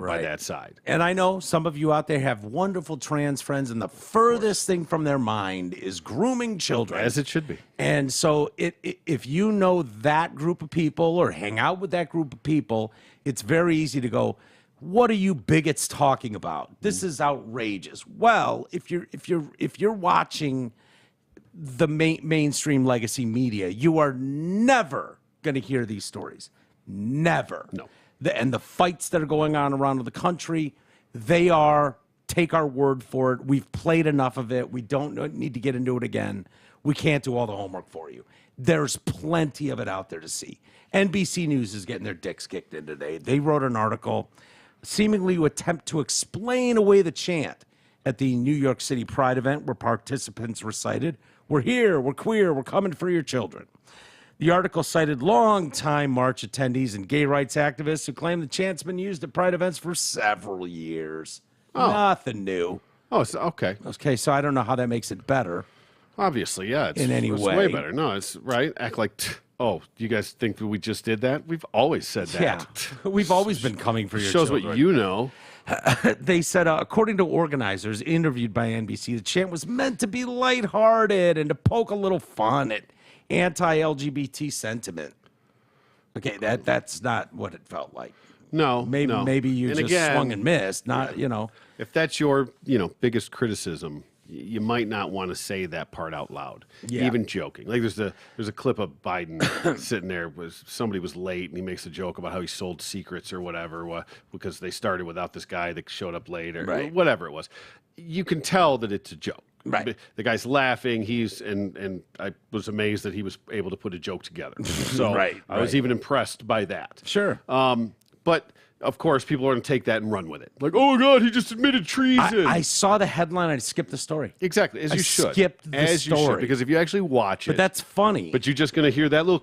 by that side. And I know some of you out there have wonderful trans friends, and the furthest thing from their mind is grooming children. As it should be. And so if you know that group of people or hang out with that group of people, it's very easy to go, what are you bigots talking about? This is outrageous. Well, if you're watching the mainstream legacy media, you are never going to hear these stories. Never. No. And the fights that are going on around the country, they are, take our word for it. We've played enough of it. We don't need to get into it again. We can't do all the homework for you. There's plenty of it out there to see. NBC News is getting their dicks kicked in today. They wrote an article seemingly to attempt to explain away the chant at the New York City Pride event where participants recited, "We're here, we're queer, we're coming for your children." The article cited longtime march attendees and gay rights activists who claim the chant's been used at Pride events for several years. Nothing new. Oh, so, okay. Okay, so I don't know how that makes it better. Obviously, yeah. It's, In any it's way. way better. No, it's right. Act like, oh, you guys think that we just did that? We've always said that. Yeah, we've always been coming for your Shows children. what you know. They said, according to organizers interviewed by NBC, the chant was meant to be lighthearted and to poke a little fun at anti-LGBT sentiment. Okay, that's not what it felt like. No, Maybe you and just again, swung and missed. Not, If that's your, biggest criticism, you might not want to say that part out loud, Yeah. even joking. Like there's a clip of Biden sitting there, somebody was late, and he makes a joke about how he sold secrets or whatever because they started without this guy that showed up late or whatever it was. You can tell that it's a joke. Right. The guy's laughing. And I was amazed that he was able to put a joke together. So I was even impressed by that. Sure. But of course, people are going to take that and run with it. Like, oh my God, he just admitted treason. I saw the headline. I skipped the story. Exactly, as you should. Skipped the as story. you should, because if you actually watch it, But that's funny. But you're just going to hear that little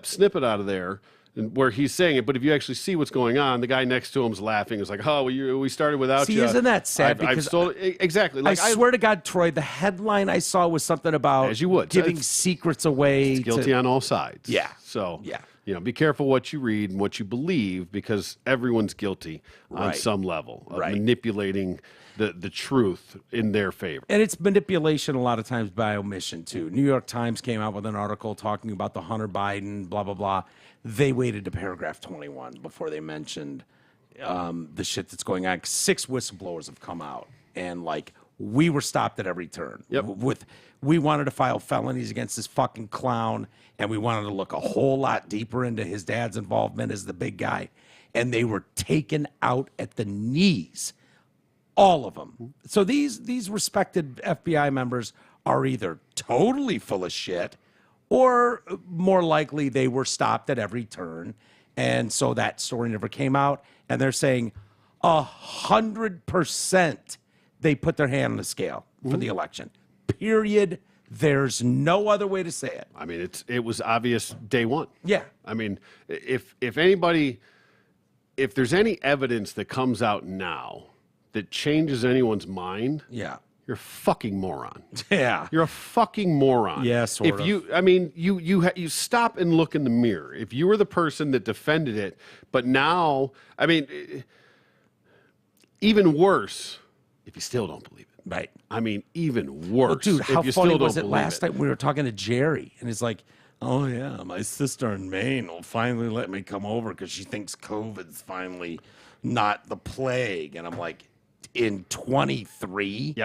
snippet out of there, where he's saying it. But if you actually see what's going on, the guy next to him is laughing. It's like, oh, we started without you. Isn't that sad? I've sold exactly. Like, I swear to God, Troy, the headline I saw was something about As you would. giving It's secrets away. guilty on all sides. Yeah. So Yeah. Be careful what you read and what you believe, because everyone's guilty on some level of manipulating the truth in their favor. And it's manipulation a lot of times by omission, too. New York Times came out with an article talking about the Hunter Biden, blah, blah, blah. They waited to paragraph 21 before they mentioned the shit that's going on. 6 whistleblowers have come out, and, we were stopped at every turn. Yep. We wanted to file felonies against this fucking clown, and we wanted to look a whole lot deeper into his dad's involvement as the big guy. And they were taken out at the knees, all of them. So these respected FBI members are either totally full of shit, or more likely they were stopped at every turn. And so that story never came out. And they're saying 100% they put their hand on the scale for the election. Period. There's no other way to say it. I mean, it was obvious day one. Yeah. I mean, if there's any evidence that comes out now that changes anyone's mind, Yeah. you're a fucking moron. Yeah. You're a fucking moron. Yeah, sort of. You stop and look in the mirror. If you were the person that defended it, but now, I mean, even worse, if you still don't believe it. Right. I mean, even worse. Well, dude, how if you funny still was don't it believe last time we were talking to Jerry, and he's like, "Oh yeah, my sister in Maine will finally let me come over because she thinks COVID's finally not the plague." And I'm like, in 2023,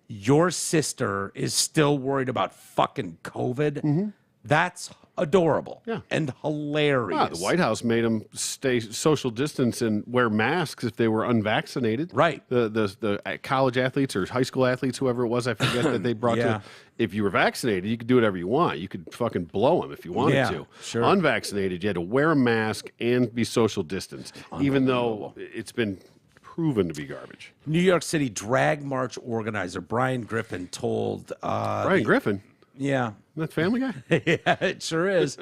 your sister is still worried about fucking COVID. That's adorable and hilarious. The White House made them stay social distance and wear masks if they were unvaccinated. Right. The college athletes or high school athletes, whoever it was, I forget that they brought to. If you were vaccinated, you could do whatever you want. You could fucking blow them if you wanted to. Sure. Unvaccinated, you had to wear a mask and be social distance, even though it's been proven to be garbage. New York City drag march organizer Brian Griffin told Brian Griffin? Yeah. That Family Guy? Yeah, it sure is.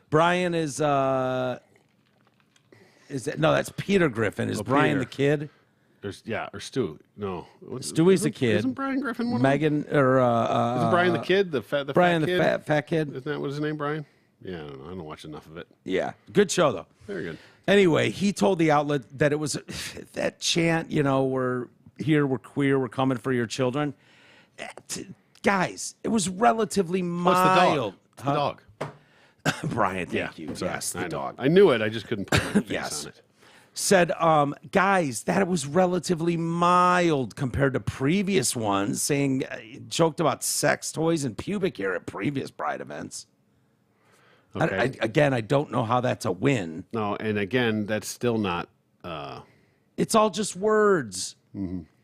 Brian is that no, that's Peter Griffin. Is Brian Peter. the kid? Or Stu. No. Stewie's the kid. Isn't Brian Griffin one Megan or Isn't Brian the kid? The Brian fat the kid? fat kid? Isn't that what his name, Brian? Yeah, I don't know. I don't watch enough of it. Yeah, good show though. Very good. Anyway, he told the outlet that it was that chant, we're here, we're queer, we're coming for your children. Guys, it was relatively mild. It's the dog. Brian, thank you. Sorry, Yes, I the know. dog. I knew it. I just couldn't put my face Yes. on it. Said, guys, that it was relatively mild compared to previous ones, saying, joked about sex toys and pubic hair at previous Pride events. Okay. I don't know how that's a win. No, and again, that's still not. It's all just words.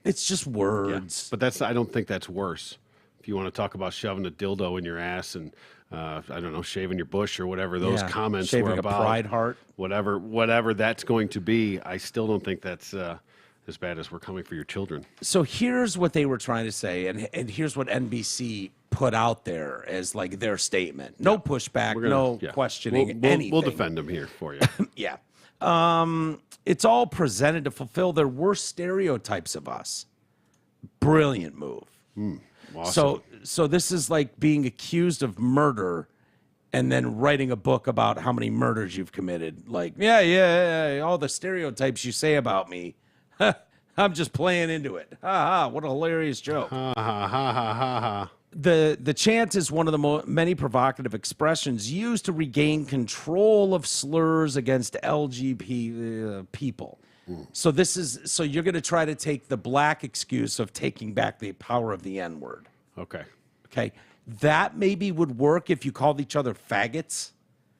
It's just words. But I don't think that's worse. If you want to talk about shoving a dildo in your ass and I don't know, shaving your bush or whatever those comments Shaving were a about, pride heart. whatever that's going to be, I still don't think that's as bad as we're coming for your children. So here's what they were trying to say, and here's what NBC put out there as like their statement. No pushback, no questioning anything. We'll defend them here for you. Yeah. It's all presented to fulfill their worst stereotypes of us. Brilliant move. Awesome. So this is like being accused of murder and then writing a book about how many murders you've committed. Like, yeah, all the stereotypes you say about me. I'm just playing into it. Ha ha, what a hilarious joke. Ha ha ha ha ha ha. The chant is one of the many provocative expressions used to regain control of slurs against LGBT people. So you're going to try to take the black excuse of taking back the power of the N-word. Okay. Okay, that maybe would work if you called each other faggots,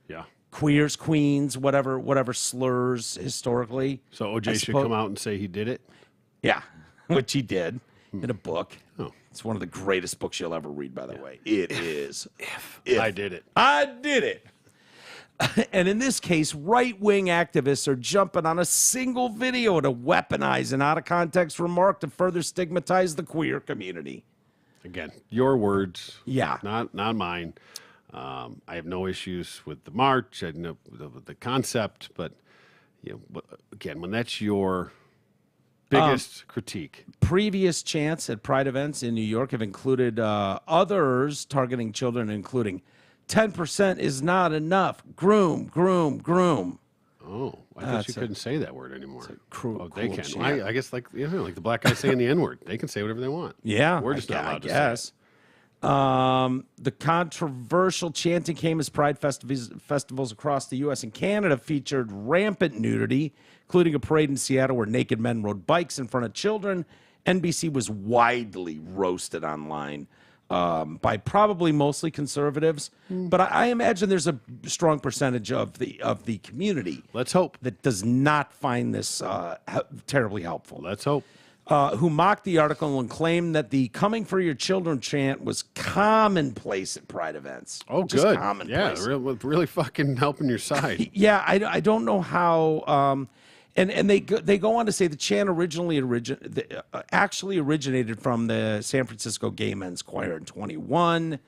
Yeah. queers, queens, whatever slurs historically. So OJ should come out and say he did it? Yeah, which he did in a book. Oh. It's one of the greatest books you'll ever read, by the way. It is. If I did it. I did it. And in this case, right-wing activists are jumping on a single video to weaponize an out-of-context remark to further stigmatize the queer community. Again, your words. Yeah. Not mine. I have no issues with the march. I know with the concept, but again, when that's your biggest critique. Previous chants at Pride events in New York have included others targeting children, including 10% is not enough. Groom, groom, groom. Oh, I thought you couldn't say that word anymore. They can. chant. I guess like the black guys saying the N-word. They can say whatever they want. Yeah, We're just not allowed to say it. The controversial chanting came as Pride festivals across the U.S. and Canada featured rampant nudity, including a parade in Seattle where naked men rode bikes in front of children. NBC was widely roasted online by probably mostly conservatives, but I imagine there's a strong percentage of the community. Let's hope. That does not find this terribly helpful. Let's hope. Who mocked the article and claimed that the "Coming for Your Children" chant was commonplace at Pride events. Oh, Just good. commonplace. Yeah, really fucking helping your side. Yeah, I don't know how. And they go on to say the chant actually originated from the San Francisco Gay Men's Choir in 21.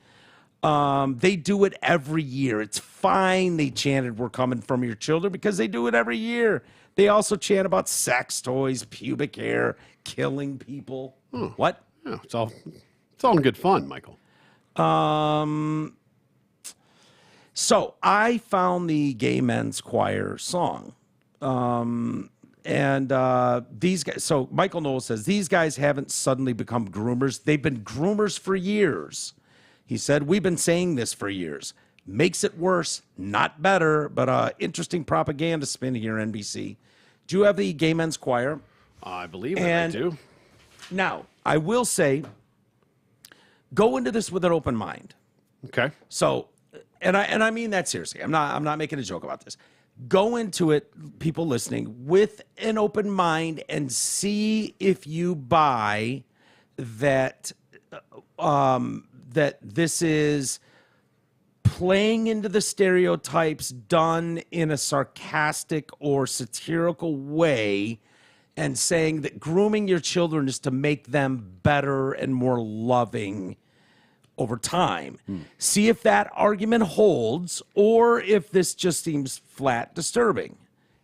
They do it every year. It's fine they chanted "We're coming from your children" because they do it every year. They also chant about sex toys, pubic hair, killing people. What? Yeah, it's all in good fun, Michael. So I found the Gay Men's Choir song. These guys, so Michael Knowles says, these guys haven't suddenly become groomers. They've been groomers for years. He said, we've been saying this for years. Makes it worse, not better, but interesting propaganda spin here, NBC. Do you have the Gay Men's Choir? I believe that I do. Now, I will say, go into this with an open mind. Okay. So, and I mean that seriously. I'm not making a joke about this. Go into it, people listening, with an open mind and see if you buy that that this is playing into the stereotypes done in a sarcastic or satirical way and saying that grooming your children is to make them better and more loving over time. See if that argument holds or if this just seems flat disturbing.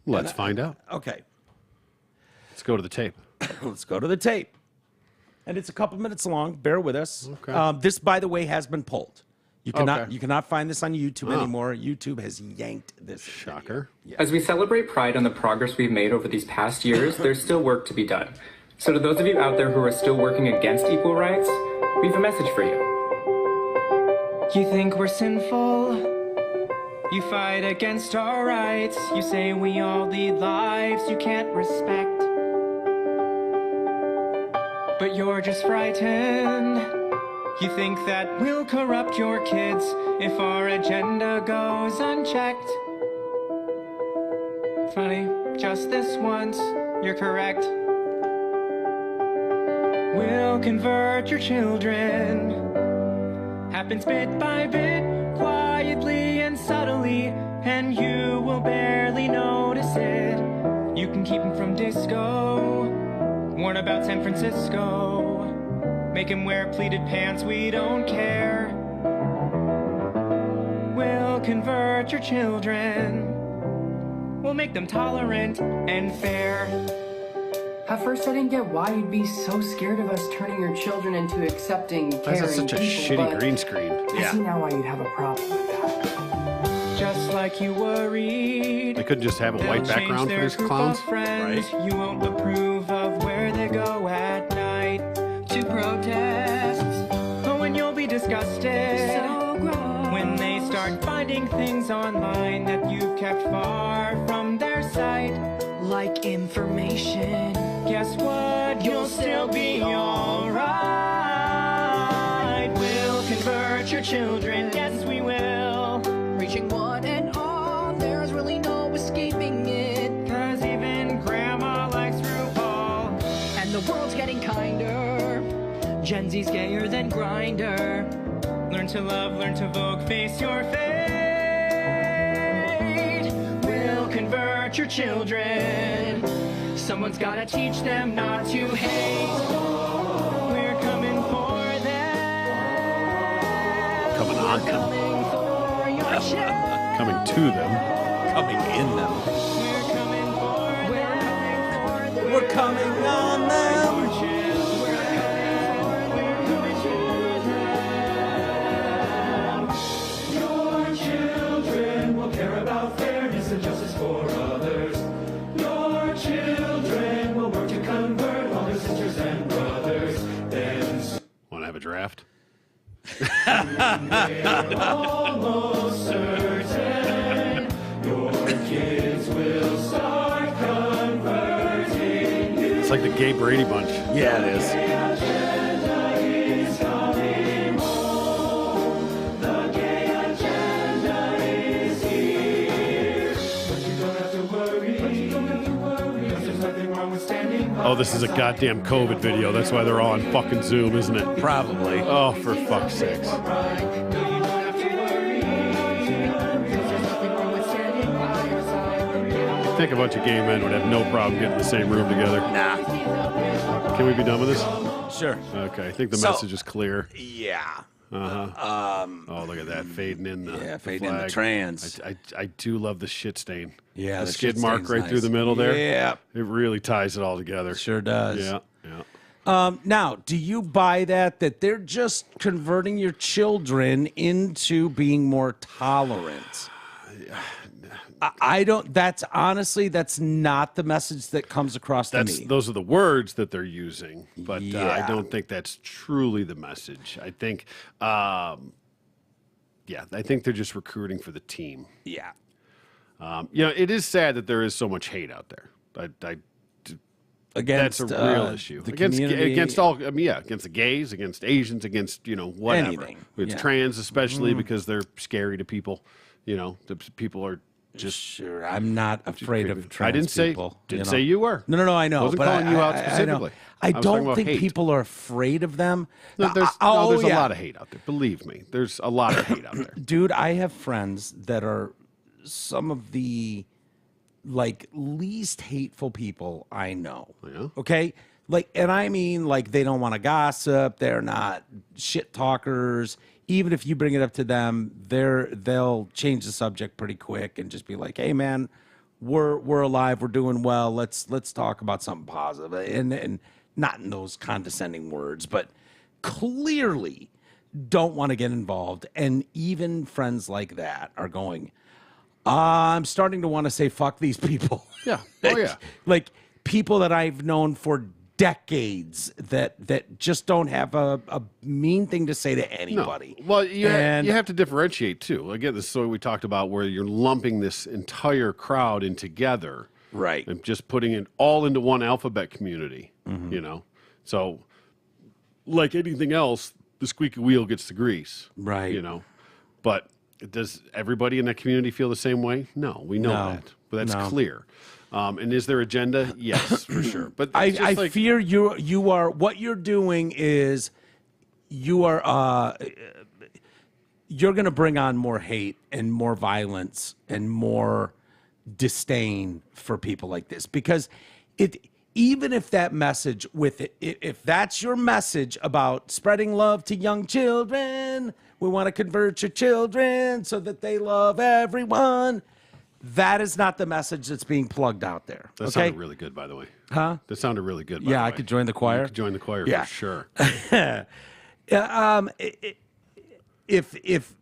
Let's find out. Okay. Let's go to the tape. Let's go to the tape. And it's a couple minutes long. Bear with us. Okay. This, by the way, has been pulled. You cannot find this on YouTube anymore. YouTube has yanked this. Shocker. Yeah. As we celebrate Pride on the progress we've made over these past years, there's still work to be done. So to those of you out there who are still working against equal rights, we have a message for you. You think we're sinful? You fight against our rights. You say we all lead lives you can't respect. But you're just frightened. You think that we'll corrupt your kids if our agenda goes unchecked. Funny, just this once, you're correct. We'll convert your children. Happens bit by bit, quietly and subtly, and you will barely notice it. You can keep them from disco, warn about San Francisco, make him wear pleated pants, we don't care. We'll convert your children, we'll make them tolerant and fair. At first, I didn't get why you'd be so scared of us turning your children into accepting, caring Why is that such a people, shitty green screen? I see now why you'd have a problem with that. Just like you worried, They couldn't just have a white they'll change background for their these group clowns. of friends. You won't approve of where they go at night to protests. Oh, and you'll be disgusted when they start finding things online that you've kept far from their sight. Like information. Guess what? You'll still be alright. We'll convert your children, yes we will. Reaching one and all, there's really no escaping it. 'Cause even grandma likes RuPaul. And the world's getting kinder. Gen Z's gayer than Grindr. Learn to love, learn to vogue, face your fate. We'll convert your children. Someone's gotta teach them not to hate. We're coming for them. Coming on them. Coming for your children. Coming to them. Coming in them. We're coming for them. We're coming on them. Your children will care about fairness and justice for others. Your children will work to convert all their sisters and brothers. Then Want to have a draft? almost certain your kids will start converting you. It's like the gay Brady Bunch. Yeah, it is. Agenda is coming home. The gay agenda is here. But you don't have to worry. Because there's nothing wrong with standing by. Oh, this is a goddamn COVID video. That's why they're all on fucking Zoom, isn't it? Probably. Oh, for fuck's sakes. I think a bunch of gay men would have no problem getting in the same room together. Nah. Can we be done with this? Sure. Okay, I think the So- message is clear. Yeah. Oh, look at that, fading in the Yeah, fading in the flag. trans. I do love the shit stain. Yeah, the the skid shit mark stain's right through nice. the middle there. Yeah. It really ties it all together. Sure does. Yeah, yeah. Now, do you buy that they're just converting your children into being more tolerant? I don't. That's honestly, that's not the message that comes across to me. Those are the words that they're using, but I Yeah. don't think that's truly the message. I think, I think they're just recruiting for the team. Yeah. It is sad that there is so much hate out there. Against That's a real issue the against community. against all. against the gays, against Asians, against whatever. Anything, It's yeah. trans, especially because they're scary to people. The people are just. Sure, I'm not afraid of trans I didn't say people. didn't say you were. No, I know. Wasn't but calling you out I know. specifically. I was talking don't about think hate. people are afraid of them. There's yeah. a lot of hate out there. Believe me, there's a lot of hate out there. Dude, I have friends that are some of the least hateful people I know. Yeah. Okay? And I mean they don't want to gossip, they're not shit talkers. Even if you bring it up to them, they'll change the subject pretty quick and just be like, "Hey man, we're alive, we're doing well. Let's talk about something positive." And not in those condescending words, but clearly don't want to get involved. And even friends like that are going, I'm starting to want to say, fuck these people. Yeah. Oh, yeah. Like people that I've known for decades that just don't have a mean thing to say to anybody. No. Well, you have to differentiate too. Again, this is what we talked about, where you're lumping this entire crowd in together, right, and just putting it all into one alphabet community. You know, so like anything else, the squeaky wheel gets the grease. Right. You know, but does everybody in that community feel the same way? No, we know that, but that's clear. And is there agenda? Yes, for sure. But I fear you are what you're doing is you're going to bring on more hate and more violence and more disdain for people like this, because even if that message if that's your message about spreading love to young children, we want to convert your children so that they love everyone. That is not the message that's being plugged out there. That sounded really good, by the way. Huh? That sounded really good. By Yeah, the way. I could join the choir. You could join the choir Yeah. for sure. If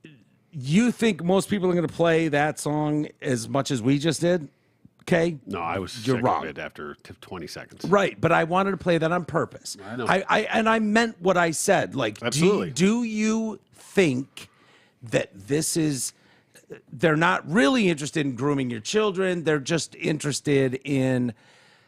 you think most people are going to play that song as much as we just did, okay? No, I was You're sick wrong. of it after 20 seconds. Right, but I wanted to play that on purpose. I know. And I meant what I said. Like, Absolutely. Do you think that this is? They're not really interested in grooming your children. They're just interested in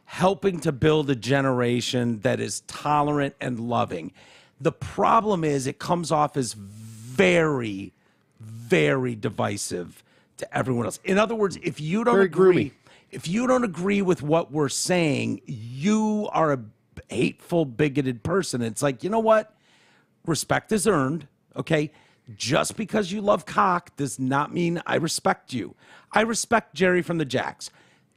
helping to build a generation that is tolerant and loving. The problem is it comes off as very, very divisive to everyone else. In other words, if you don't Very agree, groomy. if you don't agree with what we're saying, you are a hateful, bigoted person. It's like, you know what? Respect is earned, okay? Just because you love cock does not mean I respect you. I respect Jerry from the Jacks.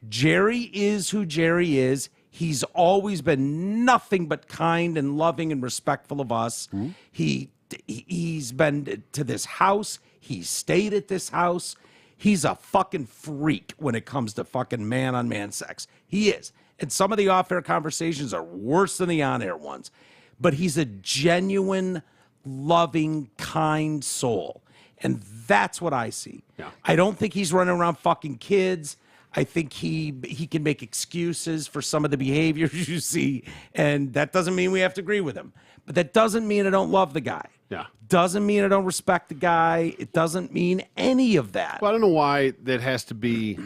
Jerry is who Jerry is. He's always been nothing but kind and loving and respectful of us. Mm-hmm. He's been to this house. He stayed at this house. He's a fucking freak when it comes to fucking man-on-man sex. He is. And some of the off-air conversations are worse than the on-air ones. But he's a genuine, loving, kind soul. And that's what I see. Yeah. I don't think he's running around fucking kids. I think he can make excuses for some of the behaviors you see. And that doesn't mean we have to agree with him. But that doesn't mean I don't love the guy. Yeah. Doesn't mean I don't respect the guy. It doesn't mean any of that. Well, I don't know why that has to be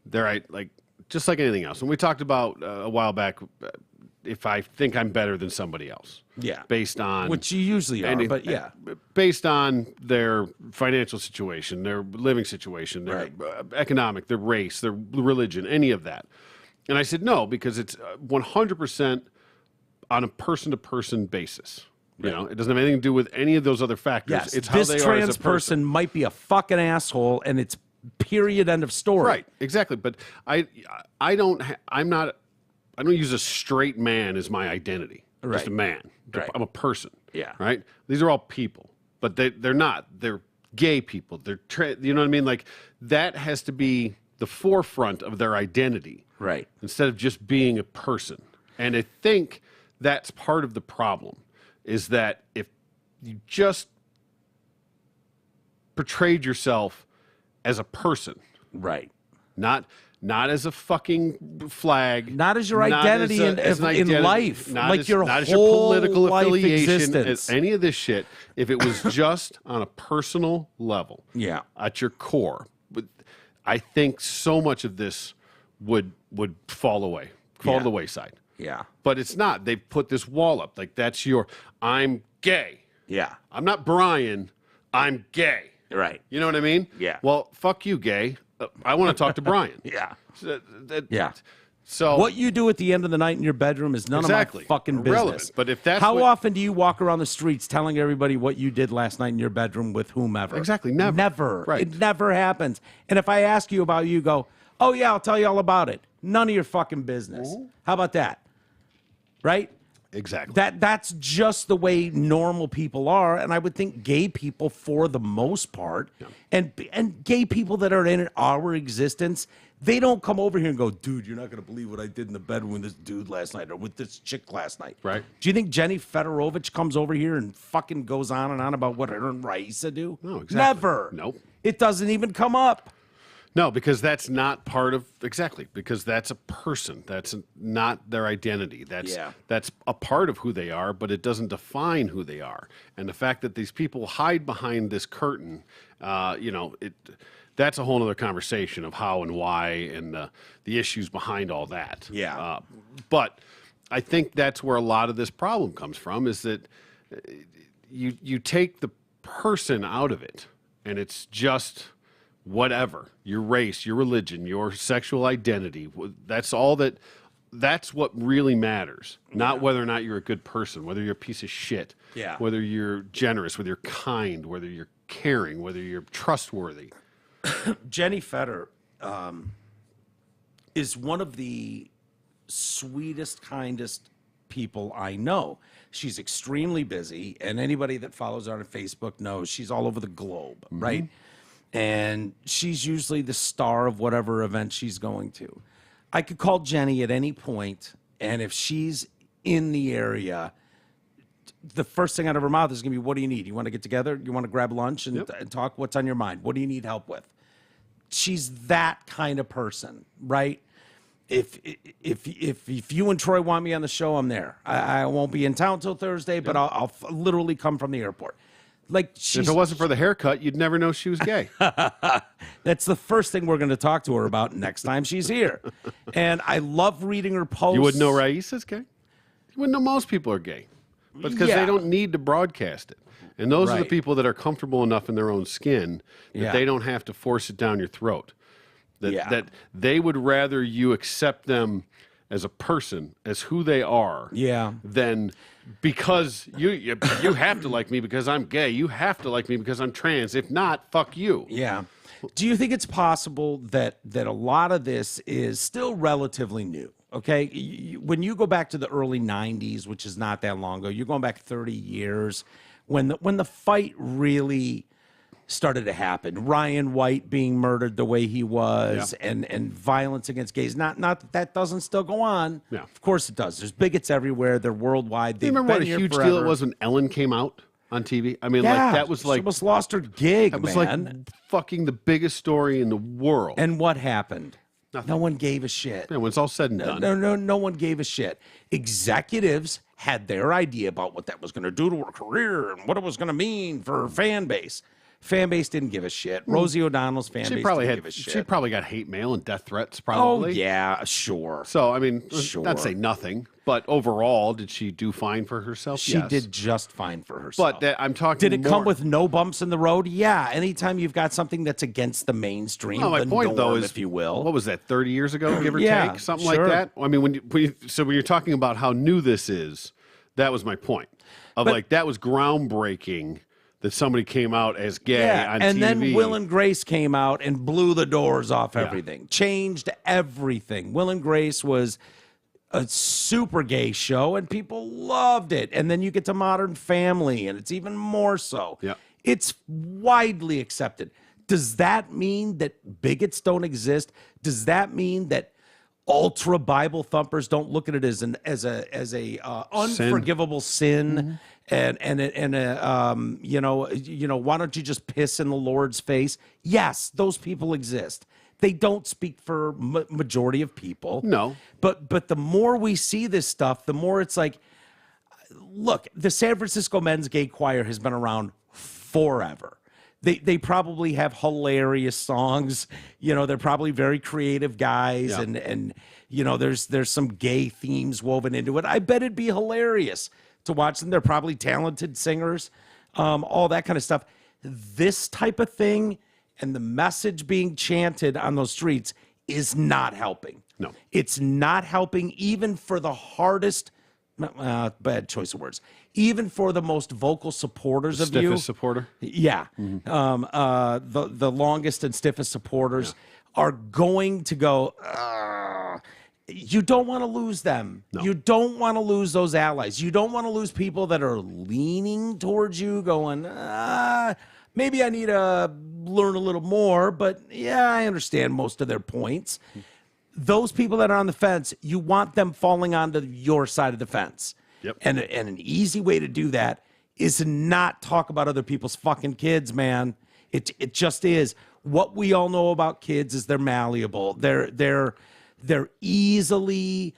there. Like just like anything else. And we talked about a while back, if I think I'm better than somebody else. Yeah. Based on Which you usually are, but yeah. Based on their financial situation, their living situation, their economic, their race, their religion, any of that. And I said no, because it's 100% on a person-to-person basis. You know, it doesn't have anything to do with any of those other factors. Yes, It's how this they are trans as a person. might be a fucking asshole, and it's period, end of story. Right, exactly. But I don't use a straight man as my identity. Right. Just a man. Right. I'm a person. Yeah. Right. These are all people, but they're not. They're gay people. They're you know what I mean? Like that has to be the forefront of their identity. Right. Instead of just being a person. And I think that's part of the problem is that if you just portrayed yourself as a person, Right. not as a fucking flag, Not as your identity as an in identity, life, not like as, your not as whole your political life affiliation, existence. any of this shit. If it was just on a personal level, Yeah. at your core, but I think so much of this would fall to the wayside. Yeah. But it's not. They put this wall up. Like that's I'm gay. Yeah. I'm not Brian. I'm gay. Right. You know what I mean? Yeah. Well, fuck you, gay. I want to talk to Brian. Yeah. Yeah. So What you do at the end of the night in your bedroom is none Exactly. of my fucking Irrelevant. business. But if that's how what- often do you walk around the streets telling everybody what you did last night in your bedroom with whomever? Exactly. Never. Never. Right. It never happens. And if I ask you about you, go, oh yeah, I'll tell you all about it. None of your fucking business. How about that? Right? exactly. That's just the way normal people are, and I would think gay people, for the most part, and gay people that are in our existence, they don't come over here and go, dude, you're not going to believe what I did in the bedroom with this dude last night or with this chick last night. Right. Do you think Jenny Fedorovich comes over here and fucking goes on and on about what her and Raisa do? No, exactly. Never. Nope. It doesn't even come up. No, because that's not part of because that's a person. That's not their identity. That's a part of who they are, but it doesn't define who they are. And the fact that these people hide behind this curtain, that's a whole other conversation of how and why and the issues behind all that. Yeah. But I think that's where a lot of this problem comes from, is that you take the person out of it, and it's just whatever, your race, your religion, your sexual identity. That's what really matters. Not whether or not you're a good person, whether you're a piece of shit, whether you're generous, whether you're kind, whether you're caring, whether you're trustworthy. Jenny Feder is one of the sweetest, kindest people I know. She's extremely busy, and anybody that follows her on Facebook knows she's all over the globe, right? And she's usually the star of whatever event she's going to. I could call Jenny at any point, and if she's in the area, the first thing out of her mouth is going to be, what do you need? You want to get together? You want to grab lunch and talk? What's on your mind? What do you need help with? She's that kind of person, right? If you and Troy want me on the show, I'm there. I won't be in town till Thursday, but I'll literally come from the airport. Like, if it wasn't for the haircut, you'd never know she was gay. That's the first thing we're going to talk to her about next time she's here. And I love reading her posts. You wouldn't know Raisa's gay? You wouldn't know most people are gay. But because they don't need to broadcast it. And those are the people that are comfortable enough in their own skin that they don't have to force it down your throat. That they would rather you accept them as a person, as who they are, than because you have to like me because I'm gay. You have to like me because I'm trans. If not, fuck you. Yeah. Do you think it's possible that a lot of this is still relatively new? Okay, when you go back to the early 90s, which is not that long ago, you're going back 30 years, when the fight really started to happen. Ryan White being murdered the way he was, and violence against gays. Not that doesn't still go on. Yeah. Of course it does. There's bigots everywhere. They're worldwide. Do you remember what a huge deal it was when Ellen came out on TV? I mean, like that was like she almost lost her gig. That was like fucking the biggest story in the world. And what happened? Nothing. No one gave a shit. Yeah, when it's all said and done. No one gave a shit. Executives had their idea about what that was going to do to her career and what it was going to mean for her fan base. Fan base didn't give a shit. Rosie O'Donnell's fan base didn't give a shit. She probably got hate mail and death threats, probably. Oh, yeah, sure. So, I mean, not say nothing, but overall, did she do fine for herself? She did just fine for herself. But I'm talking Did it come with no bumps in the road? Yeah. Anytime you've got something that's against the mainstream, my point, though, is, if you will. What was that, 30 years ago, give or take? Something like that? I mean, when you're talking about how new this is, that was my point. That was groundbreaking that somebody came out as gay on TV. And then Will and Grace came out and blew the doors off everything. Changed everything. Will and Grace was a super gay show, and people loved it. And then you get to Modern Family, and it's even more so. Yeah. It's widely accepted. Does that mean that bigots don't exist? Does that mean that ultra Bible thumpers don't look at it as a unforgivable sin? And why don't you just piss in the Lord's face? Yes, those people exist. They don't speak for majority of people. No. But the more we see this stuff, the more it's like, look, the San Francisco Men's Gay Choir has been around forever. They probably have hilarious songs. They're probably very creative guys, and there's some gay themes woven into it. I bet it'd be hilarious to watch them. They're probably talented singers, all that kind of stuff. This type of thing and the message being chanted on those streets is not helping. No. It's not helping even for the hardest, bad choice of words, even for the most vocal supporters of you. Stiffest supporter? Yeah. The longest and stiffest supporters are going to go, you don't want to lose them. No. You don't want to lose those allies. You don't want to lose people that are leaning towards you, going, maybe I need to learn a little more, but yeah, I understand most of their points. Those people that are on the fence, you want them falling onto your side of the fence. Yep. And an easy way to do that is to not talk about other people's fucking kids, man. It just is. What we all know about kids is they're malleable. They're easily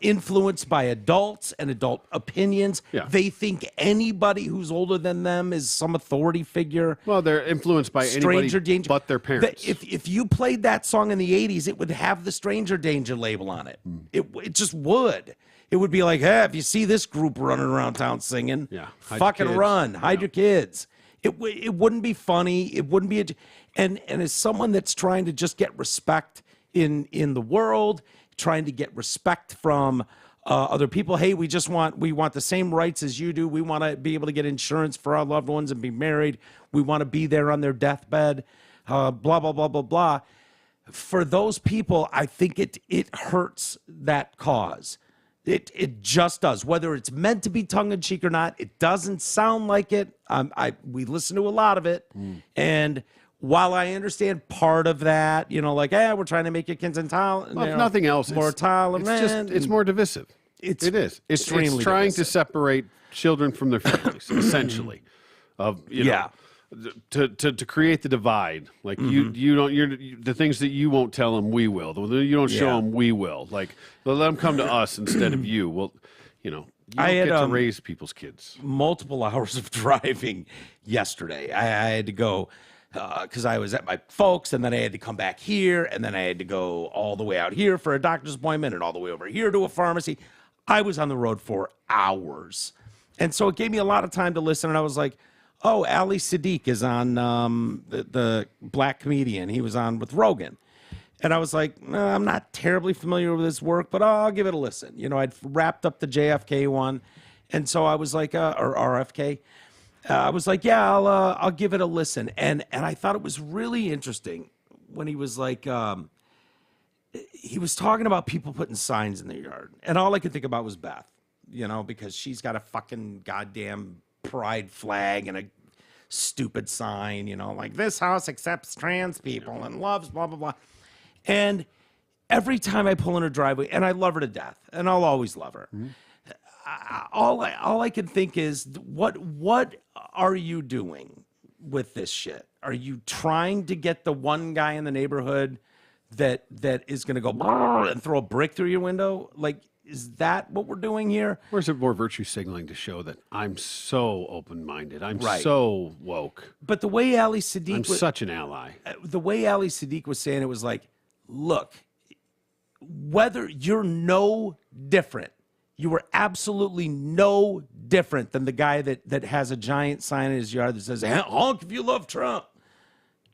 influenced by adults and adult opinions. Yeah. They think anybody who's older than them is some authority figure. Well, they're influenced by Stranger anybody danger. but their parents. If you played that song in the 80s, it would have the stranger danger label on it. It just would. It would be like, hey, if you see this group running around town singing, Yeah, hide your fucking kids. run, hide your kids. It wouldn't be funny. It wouldn't be and as someone that's trying to just get respect in the world, trying to get respect from other people. Hey, we want the same rights as you do. We want to be able to get insurance for our loved ones and be married. We want to be there on their deathbed. Blah blah blah blah blah. For those people, I think it hurts that cause. It just does. Whether it's meant to be tongue in cheek or not, it doesn't sound like it. We listen to a lot of it, and while I understand part of that, like, we're trying to make your kids intolerant. Well, if nothing else, more tolerant. it's more divisive. It is. It's extremely trying divisive. to separate children from their families, essentially. To create the divide, like you don't, the things that you won't tell them, we will. You don't show them, we will. Like, let them come to us instead of you. Well, you don't get to raise people's kids. Multiple hours of driving yesterday. I had to go because I was at my folks, and then I had to come back here, and then I had to go all the way out here for a doctor's appointment, and all the way over here to a pharmacy. I was on the road for hours, and so it gave me a lot of time to listen. And I was like, oh, Ali Sadiq is on the black comedian. He was on with Rogan. And I was like, I'm not terribly familiar with his work, but I'll give it a listen. I'd wrapped up the JFK one. And so I was like, or RFK. I was like, yeah, I'll give it a listen. And I thought it was really interesting when he was like, he was talking about people putting signs in their yard. And all I could think about was Beth, because she's got a fucking goddamn pride flag and a stupid sign, like, this house accepts trans people and loves blah blah blah. And every time I pull in her driveway, and I love her to death, and I'll always love her. All I can think is, what are you doing with this shit? Are you trying to get the one guy in the neighborhood that is going to go and throw a brick through your window? Like, is that what we're doing here? Or is it more virtue signaling to show that I'm so open-minded, I'm Right. so woke, But the way Ali Sadiq I'm such an ally? the way Ali Sadiq was saying it was like, look, whether you're no different, you were absolutely no different than the guy that has a giant sign in his yard that says, honk if you love Trump.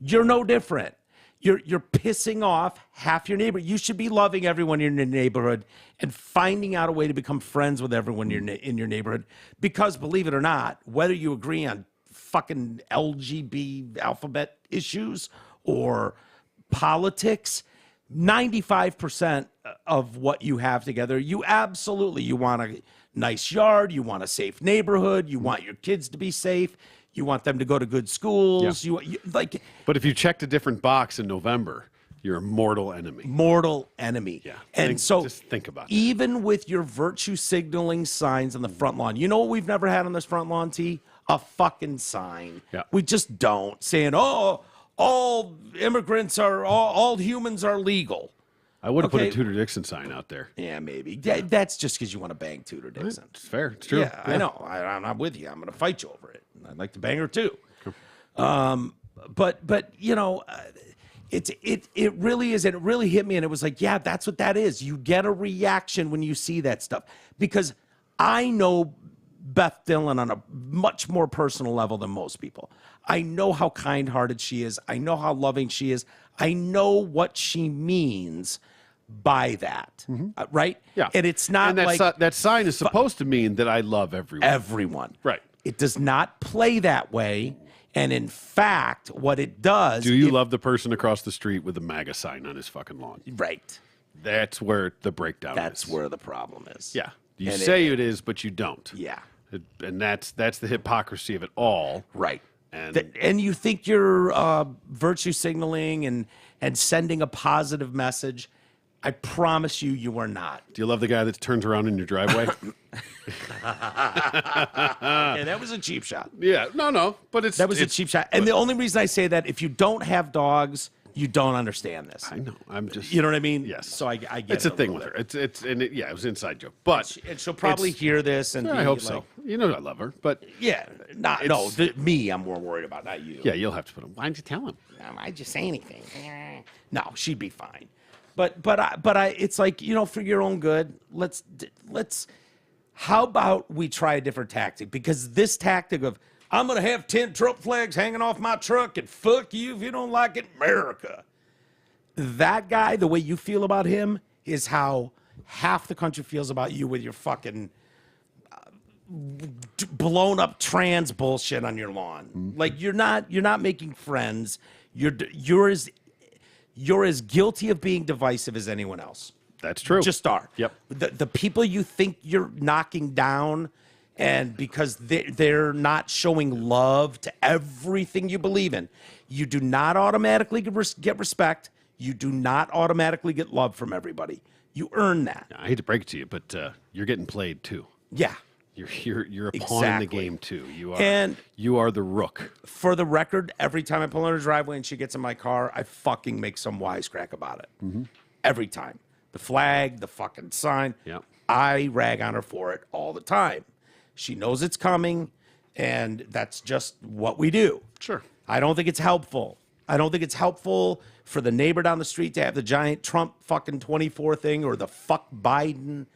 You're no different. You're pissing off half your neighbor. You should be loving everyone in your neighborhood and finding out a way to become friends with everyone in your neighborhood. Because, believe it or not, whether you agree on fucking LGB alphabet issues or politics, 95% of what you have together, you want a nice yard, you want a safe neighborhood, you want your kids to be safe, you want them to go to good schools. Yeah. You like. But if you checked a different box in November, you're a mortal enemy. Mortal enemy. Yeah. And just think about that. Even with your virtue signaling signs on the front lawn, you know what we've never had on this front lawn, T? A fucking sign. Yeah. We just don't. Saying, all immigrants all humans are legal. I would have put Okay. a Tudor Dixon sign out there. Yeah, maybe. That's just because you want to bang Tudor Dixon. It's fair. It's true. Yeah, I know. I'm not with you. I'm going to fight you over it. I'd like to bang her too. But it really is, and it really hit me, and it was like, yeah, that's what that is. You get a reaction when you see that stuff, because I know Beth Dillon on a much more personal level than most people. I know how kind-hearted she is. I know how loving she is. I know what she means by that, right? Yeah. And it's not and like that sign is supposed to mean that I love everyone. everyone. Right. It does not play that way. And in fact, what it does... Do you love the person across the street with the MAGA sign on his fucking lawn? Right. That's where the breakdown That's is. where the problem is. Yeah. You And say it is, but you don't. Yeah. And that's the hypocrisy of it all. Right. And And you think you're virtue signaling and sending a positive message. I promise you are not. do you love the guy that turns around in your driveway? Yeah, that was a cheap shot. Yeah. No. But That was a cheap shot. And the only reason I say that, if you don't have dogs, you don't understand this. I know. I'm just. You know what I mean? Yes. So I get It's a it thing little with bit. her. It was an inside joke. But And she'll probably it's- hear this and I be hope like, so. You know I love her, but Yeah, me. I'm more worried about, not you. yeah, you'll have to put him. Why'd you tell him? Why'd you say anything? No, she'd be fine. But I it's like, for your own good, let's. How about we try a different tactic? Because this tactic of I'm gonna have 10 Trump flags hanging off my truck and fuck you if you don't like it, America. That guy, the way you feel about him, is how half the country feels about you with your fucking blown up trans bullshit on your lawn. Like you're not making friends. You're as guilty of being divisive as anyone else. That's true. Just are. Yep. The people you think you're knocking down, and because they're not showing love to everything you believe in, you do not automatically get respect. You do not automatically get love from everybody. You earn that. I hate to break it to you, but you're getting played too. Yeah. You're a pawn in the Exactly. game too. And- you are the rook. For the record, every time I pull in her driveway and she gets in my car, I fucking make some wisecrack about it. Every time. The flag, the fucking sign. Yep. I rag on her for it all the time. She knows it's coming, and that's just what we do. Sure. I don't think it's helpful. I don't think it's helpful for the neighbor down the street to have the giant Trump fucking 24 thing or the fuck Biden,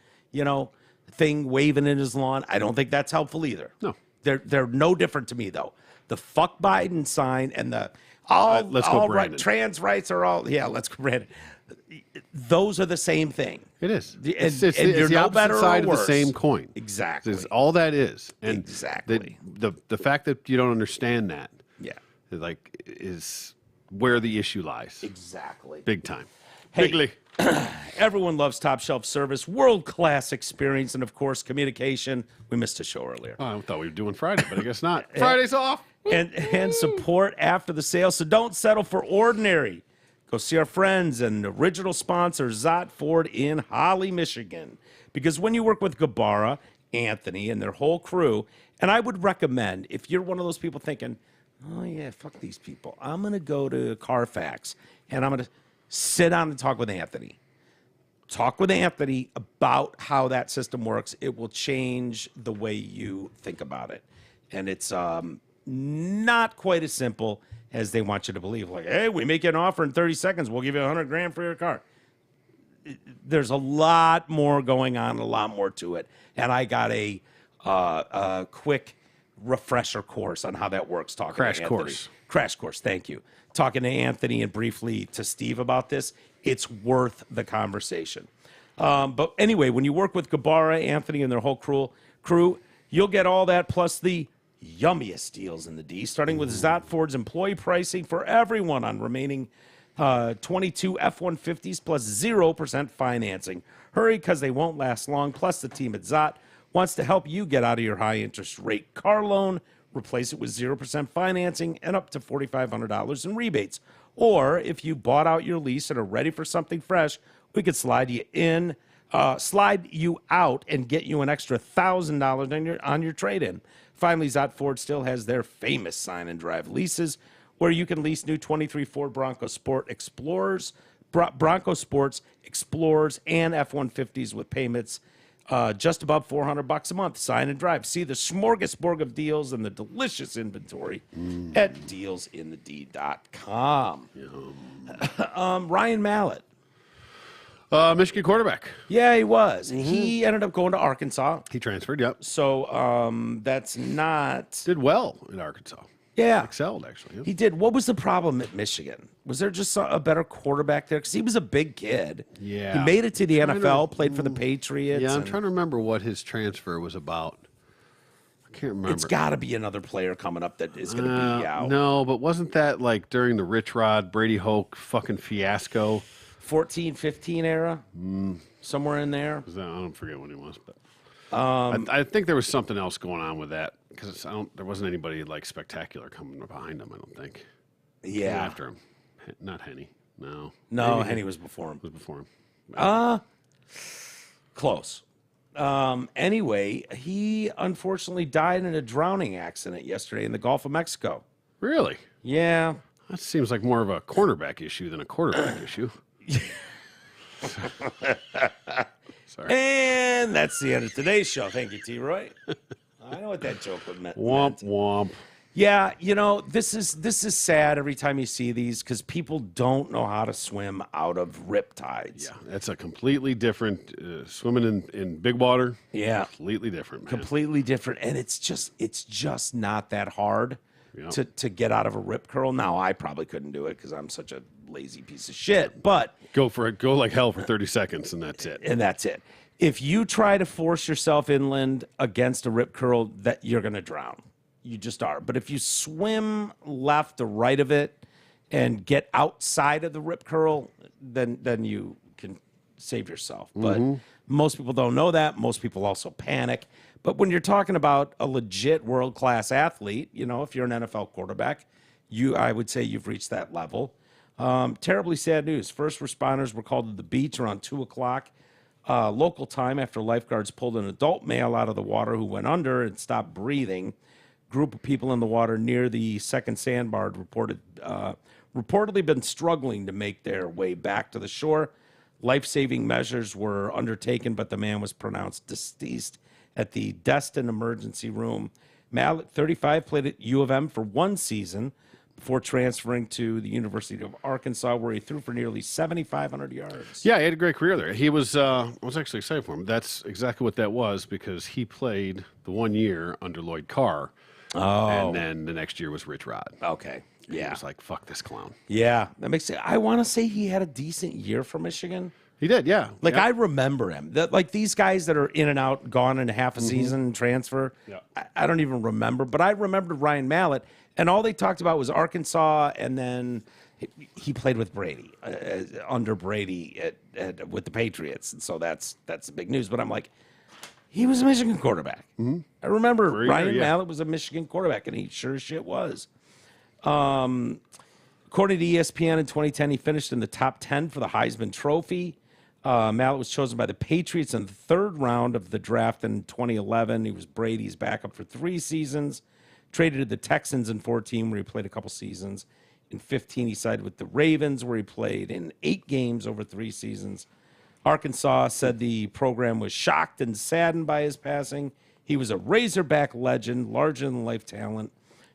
thing waving in his lawn. I don't think that's helpful either. No. They're no different to me though. The fuck Biden sign and the all let's go all Brandon. trans rights are all let's go Brandon. Those are the same thing. It is. The- It's and you're the no opposite better or side of the worse. same coin. Exactly. It's all that is. And Exactly. The fact that you don't understand that, Yeah. is where the issue lies. Exactly. Big time. Hey. Bigly. Everyone loves top shelf service, world class experience, and of course communication. We missed a show earlier. Oh, I thought we were doing Friday, but I guess not. Friday's off. And support after the sale. So don't settle for ordinary. Go see our friends and original sponsor, Zott Ford in Holly, Michigan. Because when you work with Gabara, Anthony, and their whole crew, and I would recommend, if you're one of those people thinking, oh yeah, fuck these people, I'm going to go to Carfax and I'm going to sit down and talk with Anthony. Talk with Anthony about how that system works. It will change the way you think about it. And it's not quite as simple as they want you to believe. Like, hey, we make you an offer in 30 seconds. We'll give you $100,000 for your car. There's a lot more going on, a lot more to it. And I got a quick refresher course on how that works. Crash course. Crash course, thank you. Talking to Anthony and briefly to Steve about this, it's worth the conversation. But anyway, when you work with Gabara, Anthony, and their whole crew, you'll get all that plus the yummiest deals in the D, starting with Zott Ford's employee pricing for everyone on remaining 22 F-150s plus 0% financing. Hurry, because they won't last long. Plus, the team at Zott wants to help you get out of your high-interest rate car loan, replace it with 0% financing and up to $4,500 in rebates. Or if you bought out your lease and are ready for something fresh, we could slide you out and get you an extra $1,000 on your trade-in. Finally, Zott Ford still has their famous sign and drive leases, where you can lease new 23 Ford Bronco Sport Explorers, Bronco Sports Explorers, and F-150s with payments just above $400 a month. Sign and drive. See the smorgasbord of deals and the delicious inventory at dealsinthed.com. Ryan Mallett. Michigan quarterback. Yeah, he was. He ended up going to Arkansas. He transferred, yep. So that's not. Did well in Arkansas. Yeah. Excelled, actually. He did. What was the problem at Michigan? Was there just a better quarterback there? Because he was a big kid. Yeah. He made it to the Trying NFL, to- played for the Patriots. Yeah, I'm and trying to remember what his transfer was about. I can't remember. It's got to be another player coming up that is going to be out. No, but wasn't that like during the Rich Rod, Brady Hoke fucking fiasco? 14, 15 era, somewhere in there. I don't forget when he was, but I think there was something else going on with that because there wasn't anybody like spectacular coming behind him. I don't think. Yeah. After him, not Henny. No. No, Maybe Henny was before him. was before him. Close. Anyway, he unfortunately died in a drowning accident yesterday in the Gulf of Mexico. Really? Yeah. That seems like more of a cornerback issue than a quarterback issue. Sorry. And that's the end of today's show. Thank you, T. Roy. I know what that joke would meant. Womp womp. Yeah, this is sad every time you see these because people don't know how to swim out of riptides. Yeah, that's a completely different swimming in big water. Yeah, completely different, man. Completely different, and it's just not that hard to get out of a rip curl. Now I probably couldn't do it because I'm such a lazy piece of shit. But go for it. Go like hell for 30 seconds, and that's it. And that's it. If you try to force yourself inland against a rip curl, that you're going to drown. You just are. But if you swim left or right of it and get outside of the rip curl, then you can save yourself. But most people don't know that. Most people also panic. But when you're talking about a legit world-class athlete, if you're an NFL quarterback, I would say you've reached that level. Terribly sad news. First responders were called to the beach around 2 o'clock local time after lifeguards pulled an adult male out of the water who went under and stopped breathing. Group of people in the water near the second sandbar reportedly been struggling to make their way back to the shore. Life-saving measures were undertaken, but the man was pronounced deceased at the Destin Emergency Room. Mallet, 35, played at U of M for 1 season before transferring to the University of Arkansas, where he threw for nearly 7,500 yards. Yeah, he had a great career there. He was, I was actually excited for him. That's exactly what that was because he played the 1 year under Lloyd Carr. Oh. And then the next year was Rich Rod. Okay. Yeah. He was like, fuck this clown. Yeah. That makes it. I want to say he had a decent year for Michigan. He did, yeah. Like, I remember him. Like, these guys that are in and out, gone in half a season, transfer, I don't even remember. But I remembered Ryan Mallett, and all they talked about was Arkansas, and then he played with Brady, under Brady with the Patriots. And so that's the big news. But I'm like, he was a Michigan quarterback. I remember Ryan Mallett was a Michigan quarterback, and he sure as shit was. According to ESPN in 2010, he finished in the top 10 for the Heisman Trophy. Mallett was chosen by the Patriots in the 3rd round of the draft in 2011. He was Brady's backup for 3 seasons. Traded to the Texans in 2014, where he played a couple seasons. In 2015, he signed with the Ravens, where he played in 8 games over 3 seasons. Arkansas said the program was shocked and saddened by his passing. He was a Razorback legend, larger-than-life talent,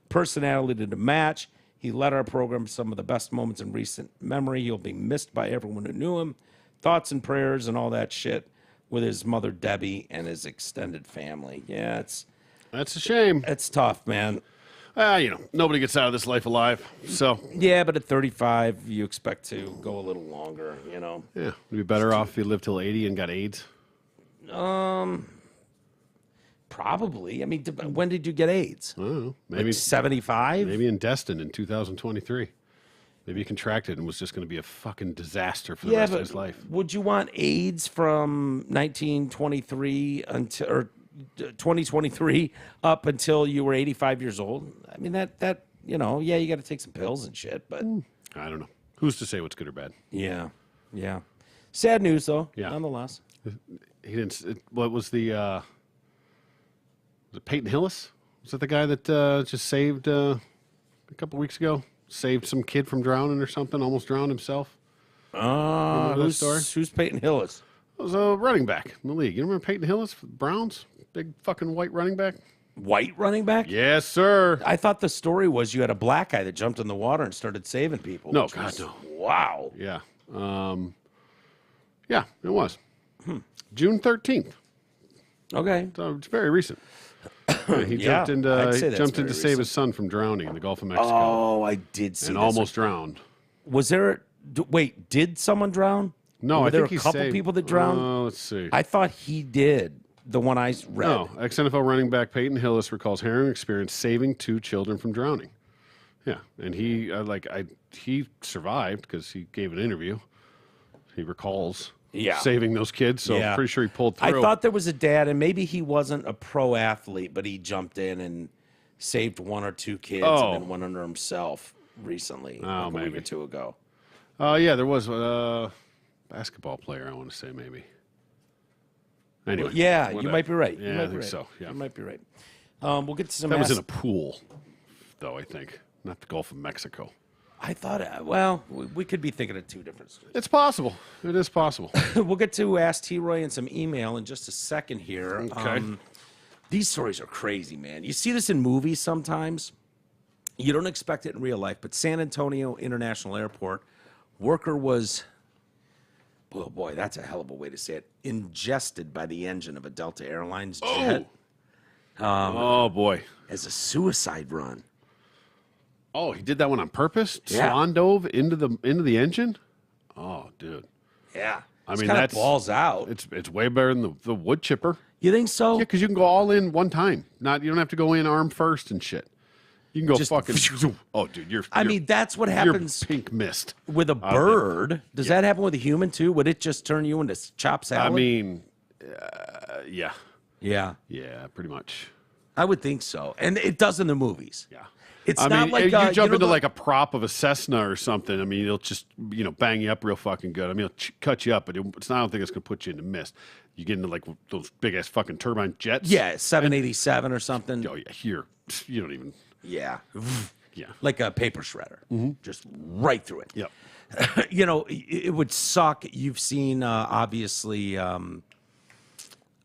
personality to match. He led our program to some of the best moments in recent memory. He'll be missed by everyone who knew him. Thoughts and prayers and all that shit with his mother, Debbie, and his extended family. Yeah, that's a shame. It's tough, man. Nobody gets out of this life alive. So yeah, but at 35, you expect to go a little longer. Yeah, it'd be better off if you lived till 80 and got AIDS. Probably. I mean, when did you get AIDS? I don't know. Maybe like 75. Maybe in Destin in 2023. Maybe he contracted and was just going to be a fucking disaster for the rest of his life. Would you want AIDS from 1923 until or 2023 up until you were 85 years old? I mean, that you got to take some pills and shit, but I don't know. Who's to say what's good or bad? Yeah. Sad news though. Yeah. Nonetheless. He didn't. What was the? Was it Peyton Hillis? Was that the guy that just saved a couple weeks ago? Saved some kid from drowning or something. Almost drowned himself. Who's Peyton Hillis? It was a running back in the league. You remember Peyton Hillis for the Browns? Big fucking white running back. White running back? Yes, sir. I thought the story was you had a black guy that jumped in the water and started saving people. No, God, no. Wow. Yeah. Yeah, it was. June 13th. Okay. So it's very recent. He jumped in to save his son from drowning in the Gulf of Mexico. Oh, I did see and this. almost drowned. Was there? Wait, did someone drown? No, Were I there think a couple people that drowned? Let's see. I thought he did. The one I read. No, ex-NFL running back Peyton Hillis recalls harrowing experience saving 2 children from drowning. Yeah, and he he survived because he gave an interview. he recalls Yeah. saving those kids. So I'm pretty sure he pulled through. I thought there was a dad, and maybe he wasn't a pro athlete, but he jumped in and saved one or two kids and then went under himself recently, like a week or two ago. Yeah, there was a basketball player, I want to say, maybe. Anyway. Well, yeah, whatever. you might be right. Yeah, I think so. Yeah. You might be right. We'll get to some. That was in a pool, though, I think. Not the Gulf of Mexico. I thought, well, we could be thinking of two different stories. It's possible. It is possible. We'll get to Ask T-Roy and some email in just a second here. Okay. These stories are crazy, man. You see this in movies sometimes. You don't expect it in real life, but San Antonio International Airport, worker was, oh boy, that's a hell of a way to say it, ingested by the engine of a Delta Airlines jet Oh, boy. as a suicide run. Oh, he did that one on purpose? Yeah. Swan dove into the engine? Oh, dude. Yeah. I It's mean, kinda that's balls out. It's way better than the wood chipper. You think so? Yeah, because you can go all in one time. You don't have to go in arm first and shit. You can go Just fucking. Oh, dude, I mean, that's what happens You're pink mist. with a bird. Does that happen with a human too? Would it just turn you into chop salad? I mean, yeah, yeah, pretty much. I would think so, and it does in the movies. Yeah. It's I not mean, like you jump know into the- like a prop of a Cessna or something. I mean, it'll just bang you up real fucking good. I mean, it'll cut you up, but it's not. I don't think it's gonna put you into mist. You get into like those big ass fucking turbine jets. 787 or something. Oh yeah, here you don't even. Yeah, Yeah. like a paper shredder, just right through it. Yep. It would suck. You've seen obviously.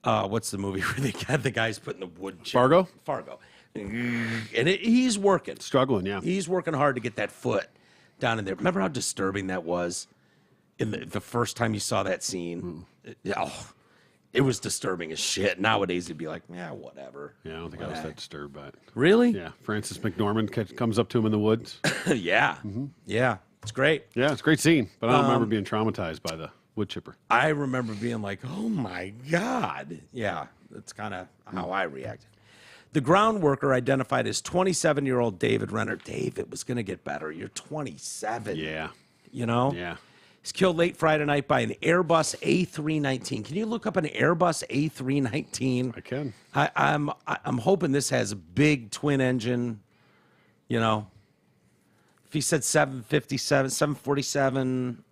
What's the movie where they had the guys putting the wood chip? Fargo? Fargo. And he's working. Struggling, yeah. He's working hard to get that foot down in there. Remember how disturbing that was in the first time you saw that scene? It was disturbing as shit. Nowadays, it'd be like, yeah, whatever. Yeah, I don't think I was that disturbed by it. Really? Yeah, Francis McDormand comes up to him in the woods. Yeah. Yeah. It's great. Yeah, it's a great scene, but I don't remember being traumatized by the wood chipper. I remember being like, oh my God. Yeah, that's kind of how I reacted. The ground worker identified as 27-year-old David Renner. Dave, it was going to get better. You're 27. Yeah. You know? Yeah. He's killed late Friday night by an Airbus A319. Can you look up an Airbus A319? I can. I'm hoping this has a big twin engine, you know. If he said 757, 747,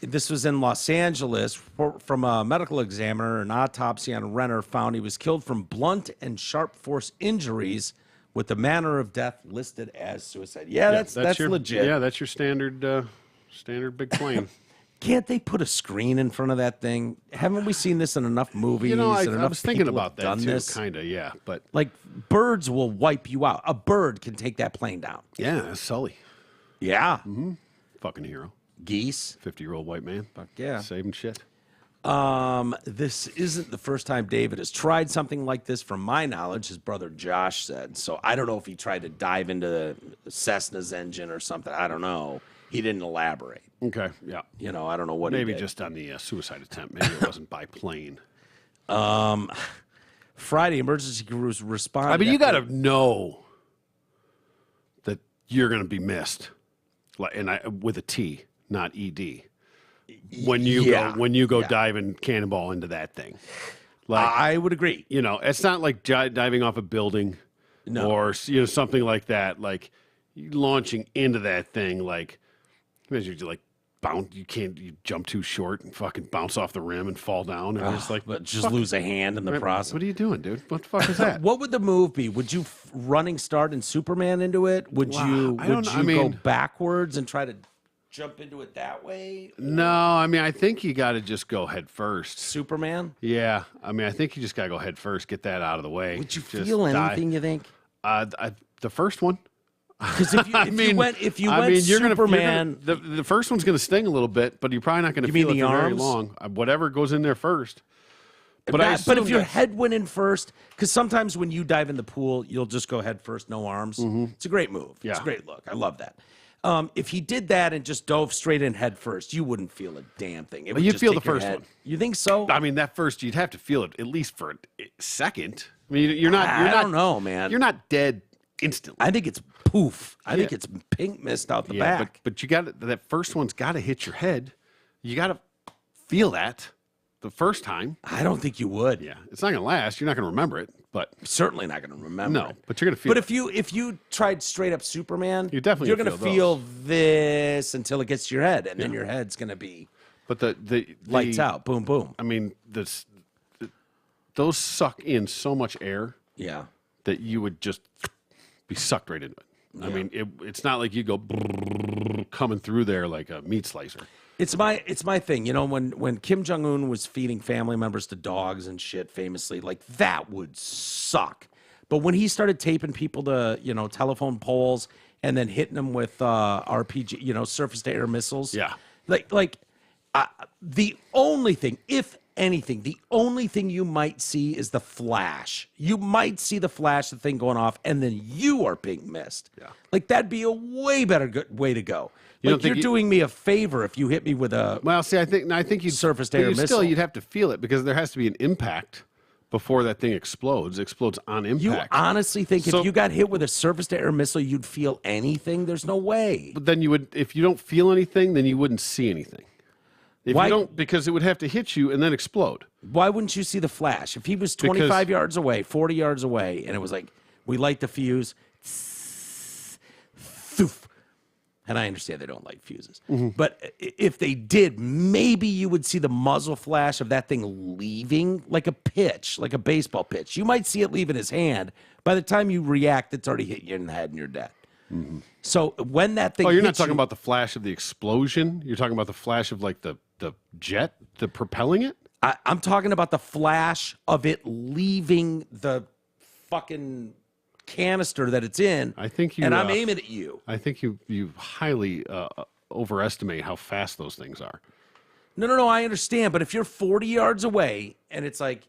this was in Los Angeles. From a medical examiner, an autopsy on Renner found he was killed from blunt and sharp force injuries with the manner of death listed as suicide. Yeah, that's your, legit. Yeah, that's your standard big plane. Can't they put a screen in front of that thing? Haven't we seen this in enough movies? I and enough was thinking people about have that done too, this? kind of, yeah. But Like birds will wipe you out. A bird can take that plane down. yeah, that's Sully, Yeah. fucking hero, Geese. 50-year-old white man. Fuck yeah. Saving shit. This isn't the first time David has tried something like this, from my knowledge, his brother Josh said. So I don't know if he tried to dive into the Cessna's engine or something. I don't know. He didn't elaborate. Okay, yeah. You know, I don't know what Maybe he did. just on the suicide attempt. Maybe it wasn't by plane. Friday, emergency crews responded. I mean, you after- got to know that you're going to be missed, with a T, not ED. When you go diving cannonball into that thing, I would agree. it's not like diving off a building, or something like that. Like you launching into that thing, like imagine you bounce. You jump too short and fucking bounce off the rim and fall down, and it's like But just lose a hand in the process. What are you doing, dude? What the fuck is that? What would the move be? Would you running start and Superman into it? Would Wow, you I don't know. I go mean- backwards and try to jump into it that way? No, I mean I think you got to just go head first. Superman? Yeah, I mean I think you just got to go head first, get that out of the way. Would you Just feel die. anything? You think? The first one. Because if you went you're Superman, the first one's gonna sting a little bit, but you're probably not gonna You feel mean it the for very arms? long. Whatever goes in there first. But but if your head went in first, because sometimes when you dive in the pool, you'll just go head first, no arms. It's a great move. It's Yeah. a great look. I love that. If he did that and just dove straight in head first, you wouldn't feel a damn thing. It would you'd just feel take the your first head. one. You think so? I mean, that first you'd have to feel it at least for a second. I mean, you're not. I don't know, man. You're not dead instantly. I think it's poof. I think it's pink mist out the back. But you got that first one's got to hit your head. You got to feel that the first time. I don't think you would. Yeah, it's not going to last. You're not going to remember it, but Certainly not going to remember no, it. but you're going to feel But it. if you tried straight up Superman, You're definitely you're gonna going to feel feel this until it gets to your head, and then your head's going to be But the lights out, boom, boom. I mean, those suck in so much air Yeah. that you would just be sucked right into it. I mean, it's not like you go coming through there like a meat slicer. It's my thing. You know, when Kim Jong Un was feeding family members to dogs and shit, famously, like that would suck. But when he started taping people to telephone poles and then hitting them with RPG, surface to air missiles, the only thing, if anything, the only thing you might see is the flash. You might see the flash, the thing going off, and then you are being missed. Yeah, like that'd be a way better way to go. Like you're doing me a favor if you hit me with a I think you'd surface to air missile. Still, you'd have to feel it because there has to be an impact before that thing explodes. It explodes on impact. You honestly think if you got hit with a surface to air missile, you'd feel anything? There's no way. But then you would, if you don't feel anything, then you wouldn't see anything. Why? You don't, because it would have to hit you and then explode. Why wouldn't you see the flash? If he was 25 yards away, 40 yards away, and it was like, we light the fuse, thoof. And I understand they don't light fuses. Mm-hmm. But if they did, maybe you would see the muzzle flash of that thing leaving like a pitch, like a baseball pitch. You might see it leaving his hand. By the time you react, it's already hit you in the head and you're dead. Mm-hmm. So when that thing you're not talking about the flash of the explosion? You're talking about the flash of like the jet, the propelling it? I'm talking about the flash of it leaving the fucking canister that it's in. I think I'm aiming at you. I think you highly overestimate how fast those things are. No, I understand. But if you're 40 yards away and it's like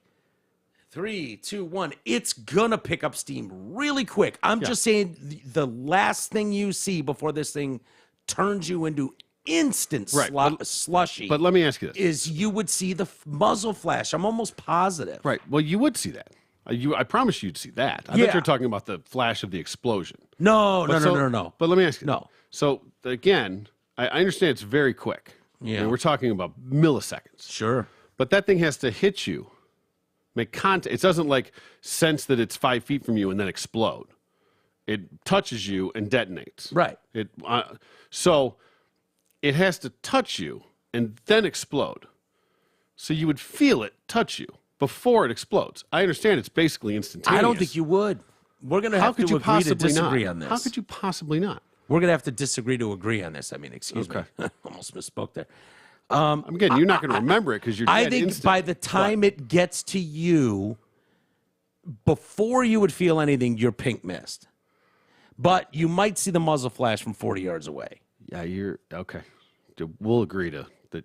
3, 2, 1, it's gonna pick up steam really quick. I'm just saying the last thing you see before this thing turns you into instant slushy. But let me ask you this: is you would see the muzzle flash? I'm almost positive. Right. Well, you would see that. I promise you'd see that. I thought you were talking about the flash of the explosion. No. But let me ask you. No. So again, I understand it's very quick. Yeah. I mean, we're talking about milliseconds. Sure. But that thing has to hit you, make contact. It doesn't like sense that it's 5 feet from you and then explode. It touches you and detonates. Right. So it has to touch you and then explode. So you would feel it touch you before it explodes. I understand it's basically instantaneous. I don't think you would. We're going to have to agree to disagree on this. How could you possibly not? We're going to have to disagree to agree on this. I mean, excuse me. Almost misspoke there. Again, you're not going to remember it because you're dead I think instantly. by the time it gets to you, before you would feel anything, you're pink mist. But you might see the muzzle flash from 40 yards away. Yeah, you're okay. We'll agree to that.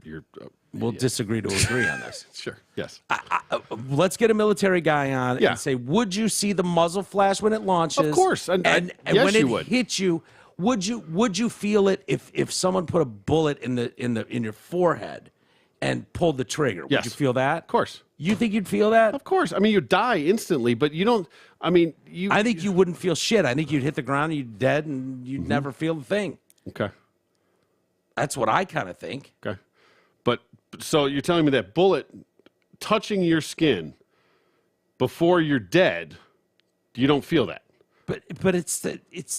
We'll disagree to agree on this. Sure. Yes. Let's get a military guy on and say, would you see the muzzle flash when it launches? Of course. And yes, when it hits you, would you feel it if someone put a bullet in your forehead and pulled the trigger? Would you feel that? Of course. You think you'd feel that? Of course. I mean, you die instantly, but you don't. I mean, I think you wouldn't feel shit. I think you'd hit the ground and you'd dead and you'd never feel the thing. Okay. That's what I kind of think. Okay. But so you're telling me that bullet touching your skin before you're dead, you don't feel that? But it's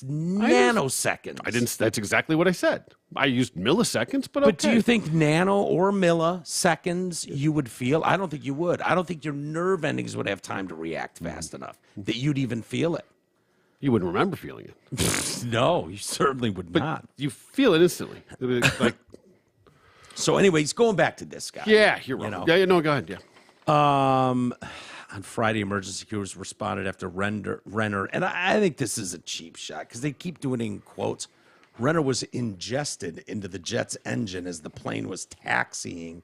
nanoseconds. That's exactly what I said. I used milliseconds, but do you think nano or milliseconds you would feel? I don't think you would. I don't think your nerve endings would have time to react fast enough that you'd even feel it. You wouldn't remember feeling it. No, you certainly would not. You feel it instantly. Like. So, anyways, going back to this guy. Yeah, you're right. Yeah, no, go ahead. Yeah. On Friday, emergency crews responded after Renner, and I think this is a cheap shot because they keep doing it in quotes. Renner was ingested into the jet's engine as the plane was taxiing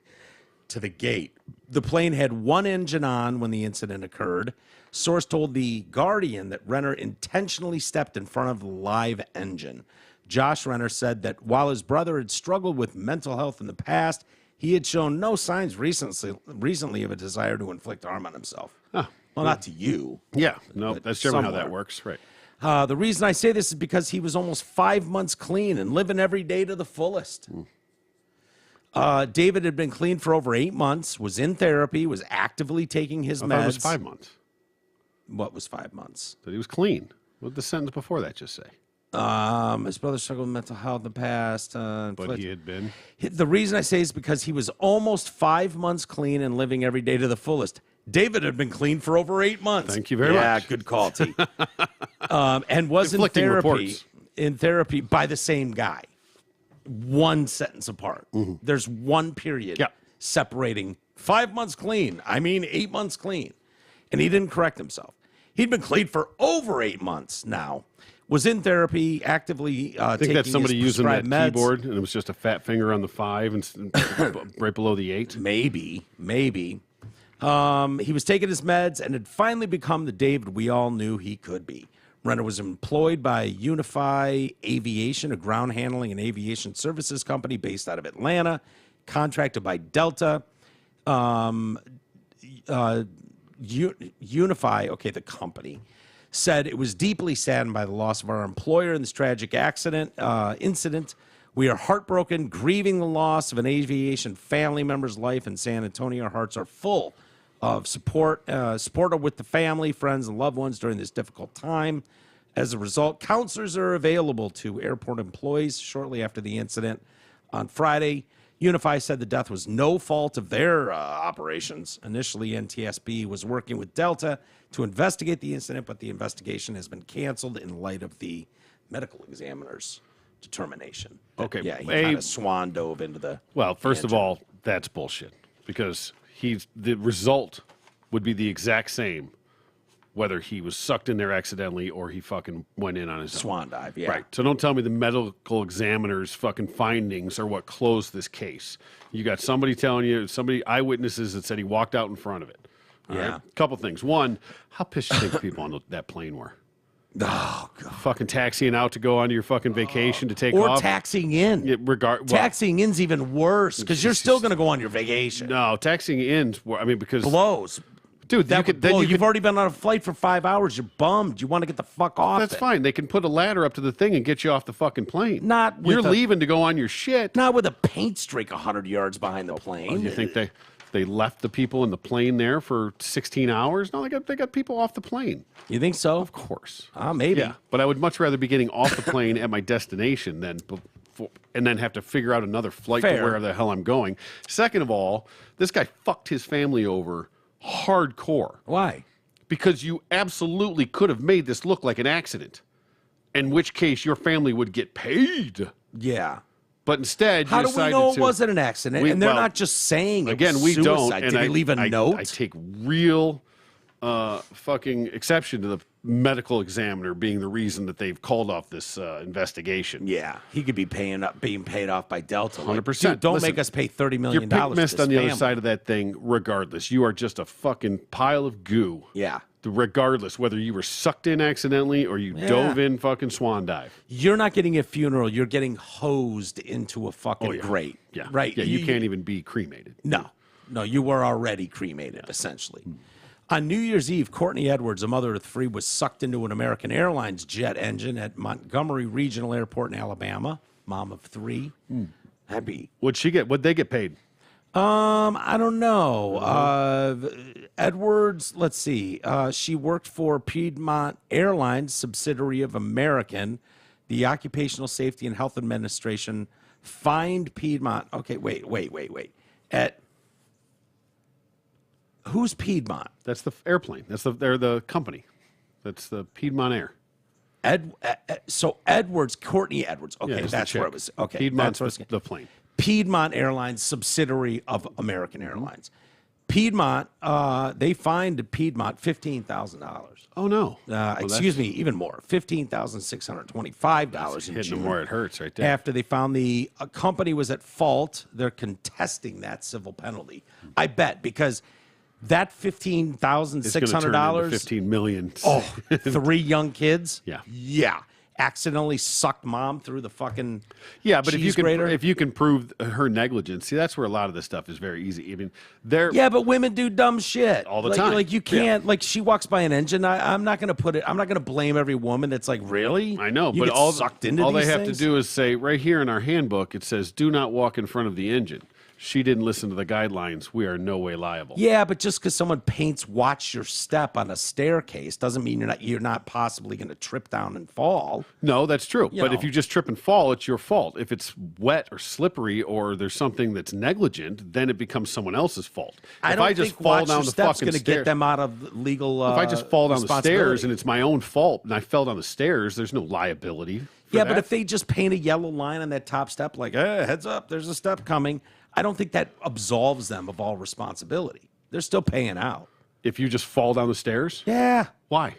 to the gate. The plane had one engine on when the incident occurred. Source told The Guardian that Renner intentionally stepped in front of the live engine. Josh Renner said that while his brother had struggled with mental health in the past, he had shown no signs recently of a desire to inflict harm on himself. Oh, well, not to you. Yeah, no, that's generally how that works, right? The reason I say this is because he was almost 5 months clean and living every day to the fullest. David had been clean for over 8 months, was in therapy, was actively taking his I meds. thought it was 5 months. What was 5 months? That he was clean. What did the sentence before that just say? His brother struggled with mental health in the past. But he had been. The reason I say is because he was almost 5 months clean and living every day to the fullest. David had been clean for over 8 months. Thank you very much. Yeah, good call, T. And was in Conflicting therapy. reports. In therapy by the same guy. One sentence apart. There's one period separating 5 months clean. 8 months clean. And he didn't correct himself. He'd been clean for over 8 months now. Was in therapy, actively I think taking that's somebody his using that prescribed meds. keyboard, and it was just a fat finger on the 5 and right below the 8. Maybe. He was taking his meds and had finally become the David we all knew he could be. Renner was employed by Unify Aviation, a ground handling and aviation services company based out of Atlanta, contracted by Delta. Unify, the company, said it was deeply saddened by the loss of our employer in this tragic incident. We are heartbroken, grieving the loss of an aviation family member's life in San Antonio. Our hearts are full of support with the family, friends, and loved ones during this difficult time. As a result, counselors are available to airport employees shortly after the incident. On Friday, Unify said the death was no fault of their operations. Initially, NTSB was working with Delta to investigate the incident, but the investigation has been canceled in light of the medical examiner's determination. Okay. Yeah, he kind of swan dove into the... Well, first of all, that's bullshit because the result would be the exact same whether he was sucked in there accidentally or he fucking went in on his own. Swan dive, yeah. Right. So don't tell me the medical examiner's fucking findings are what closed this case. You got somebody telling you, eyewitnesses that said he walked out in front of it. All Yeah. right? Couple things. One, how pissed do you think people on that plane were? Oh, God. Fucking taxiing out to go on your fucking vacation to take Or off. taxiing in. Taxiing in's even worse because you're still going to go on your vacation. No, taxiing in, because... Blows. Dude, You've already been on a flight for 5 hours. You're bummed. You want to get the fuck off. That's fine. They can put a ladder up to the thing and get you off the fucking plane. Not with You're leaving to go on your shit. Not with a paint streak 100 yards behind the plane. You think they left the people in the plane there for 16 hours? No, they got people off the plane. You think so? Of course. Maybe. Yeah, but I would much rather be getting off the plane at my destination than and then have to figure out another flight to wherever the hell I'm going. Second of all, this guy fucked his family over hardcore. Why? Because you absolutely could have made this look like an accident, in which case your family would get paid. Yeah. But instead, how you do we decided know it to, wasn't an accident? And they're not just saying it again, was we suicide. don't. Did And he leave a note? I take real fucking exception to the medical examiner being the reason that they've called off this investigation. Yeah, he could be being paid off by Delta. 100%. Dude, don't Listen, make us pay $30 million. You're pig missed on the other family. side of that thing regardless. You are just a fucking pile of goo. Yeah. Regardless, whether you were sucked in accidentally or you dove in fucking swan dive. You're not getting a funeral. You're getting hosed into a fucking grate. Yeah. Right. Yeah, you can't even be cremated. No, you were already cremated, essentially. On New Year's Eve, Courtney Edwards, a mother of 3, was sucked into an American Airlines jet engine at Montgomery Regional Airport in Alabama. Mom of 3. That'd be... What'd she get? What'd they get paid? I don't know. Edwards, let's see. She worked for Piedmont Airlines, subsidiary of American. The Occupational Safety and Health Administration fined Piedmont. Okay, wait. Who's Piedmont? That's the airplane. They're the company. That's the Piedmont Air. So Edwards, Courtney Edwards. Okay, Yeah, that's where it was. Okay, Piedmont's that's where the plane. Piedmont Airlines, subsidiary of American Airlines. Piedmont, they fined Piedmont $15,000. Oh no! Excuse me, even more, $15,625 in Hitting June. them where it hurts, right there. After they found the company was at fault, they're contesting that civil penalty. I bet because that $15,600, $15 million. oh, 3 young kids, Yeah. yeah, accidentally sucked mom through the fucking Yeah, but cheese grater. if you can prove her negligence, see, that's where a lot of this stuff is very easy. I mean, Yeah, but women do dumb shit all the like, time. Like you can't, like she walks by an engine. I'm not gonna blame every woman. It's like really. I know, You but get all sucked into they these have things? to do is say right here in our handbook, it says, "Do not walk in front of the engine." She didn't listen to the guidelines. We are no way liable. Yeah, but just because someone paints "watch your step" on a staircase doesn't mean you're not possibly going to trip down and fall. No, that's true. But if know. you just trip and fall, it's your fault. If it's wet or slippery or there's something that's negligent, then it becomes someone else's fault. I If don't I just think fall watch down your the step's fucking going to stairs, get them out of legal. if I just fall down the stairs responsibility. and it's my own fault and I fell down the stairs, there's no liability. For Yeah, that. but if they just paint a yellow line on that top step, like, heads up, there's a step coming, I don't think that absolves them of all responsibility. They're still paying out. If you just fall down the stairs, Yeah. why?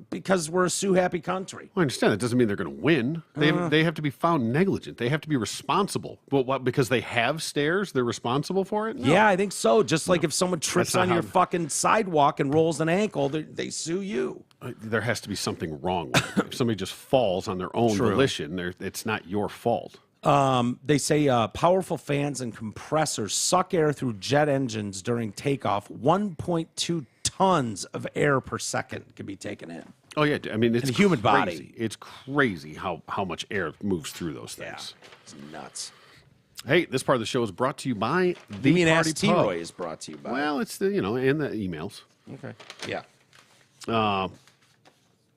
Because we're a sue-happy country. I understand that doesn't mean they're going to win. They have to be found negligent. They have to be responsible. But what? Because they have stairs, they're responsible for it? No. Yeah, I think so. Just like if someone trips not on your how- fucking sidewalk and rolls an ankle, they sue you. There has to be something wrong with it. If somebody just falls on their own volition, it's not your fault. They say powerful fans and compressors suck air through jet engines during takeoff. 1.2 tons of air per second can be taken in. Oh yeah, I mean it's the human crazy. body. It's crazy how much air moves through those things. It's nuts. Hey, this part of the show is brought to you by the You mean Party Ask Pub. T-Roy is brought to you by. Well, it's the and the emails. Okay. Yeah.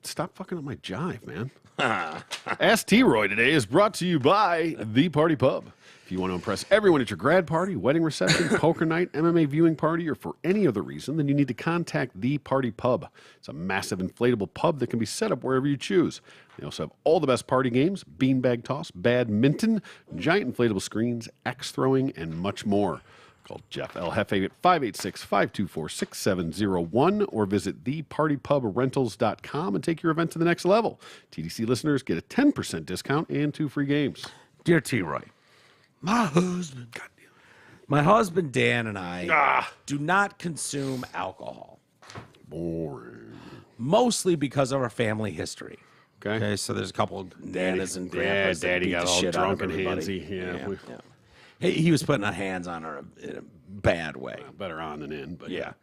Stop fucking up my jive, man. Ask T-Roy today is brought to you by The Party Pub. If you want to impress everyone at your grad party, wedding reception, poker night, MMA viewing party, or for any other reason, then you need to contact The Party Pub. It's a massive inflatable pub that can be set up wherever you choose. They also have all the best party games, beanbag toss, badminton, giant inflatable screens, axe throwing, and much more. Call Jeff El Jefe at 586-524-6701 or visit thepartypubrentals.com and take your event to the next level. TDC listeners get a 10% discount and 2 free games. Dear T-Roy, my husband Dan and I do not consume alcohol. Boring. Mostly because of our family history. Okay. So there's a couple of nanas and grandpas that Daddy beat got the all shit out of drunk and everybody. handsy. Yeah. He was putting hands on her in a bad way. Better on than in, but Yeah.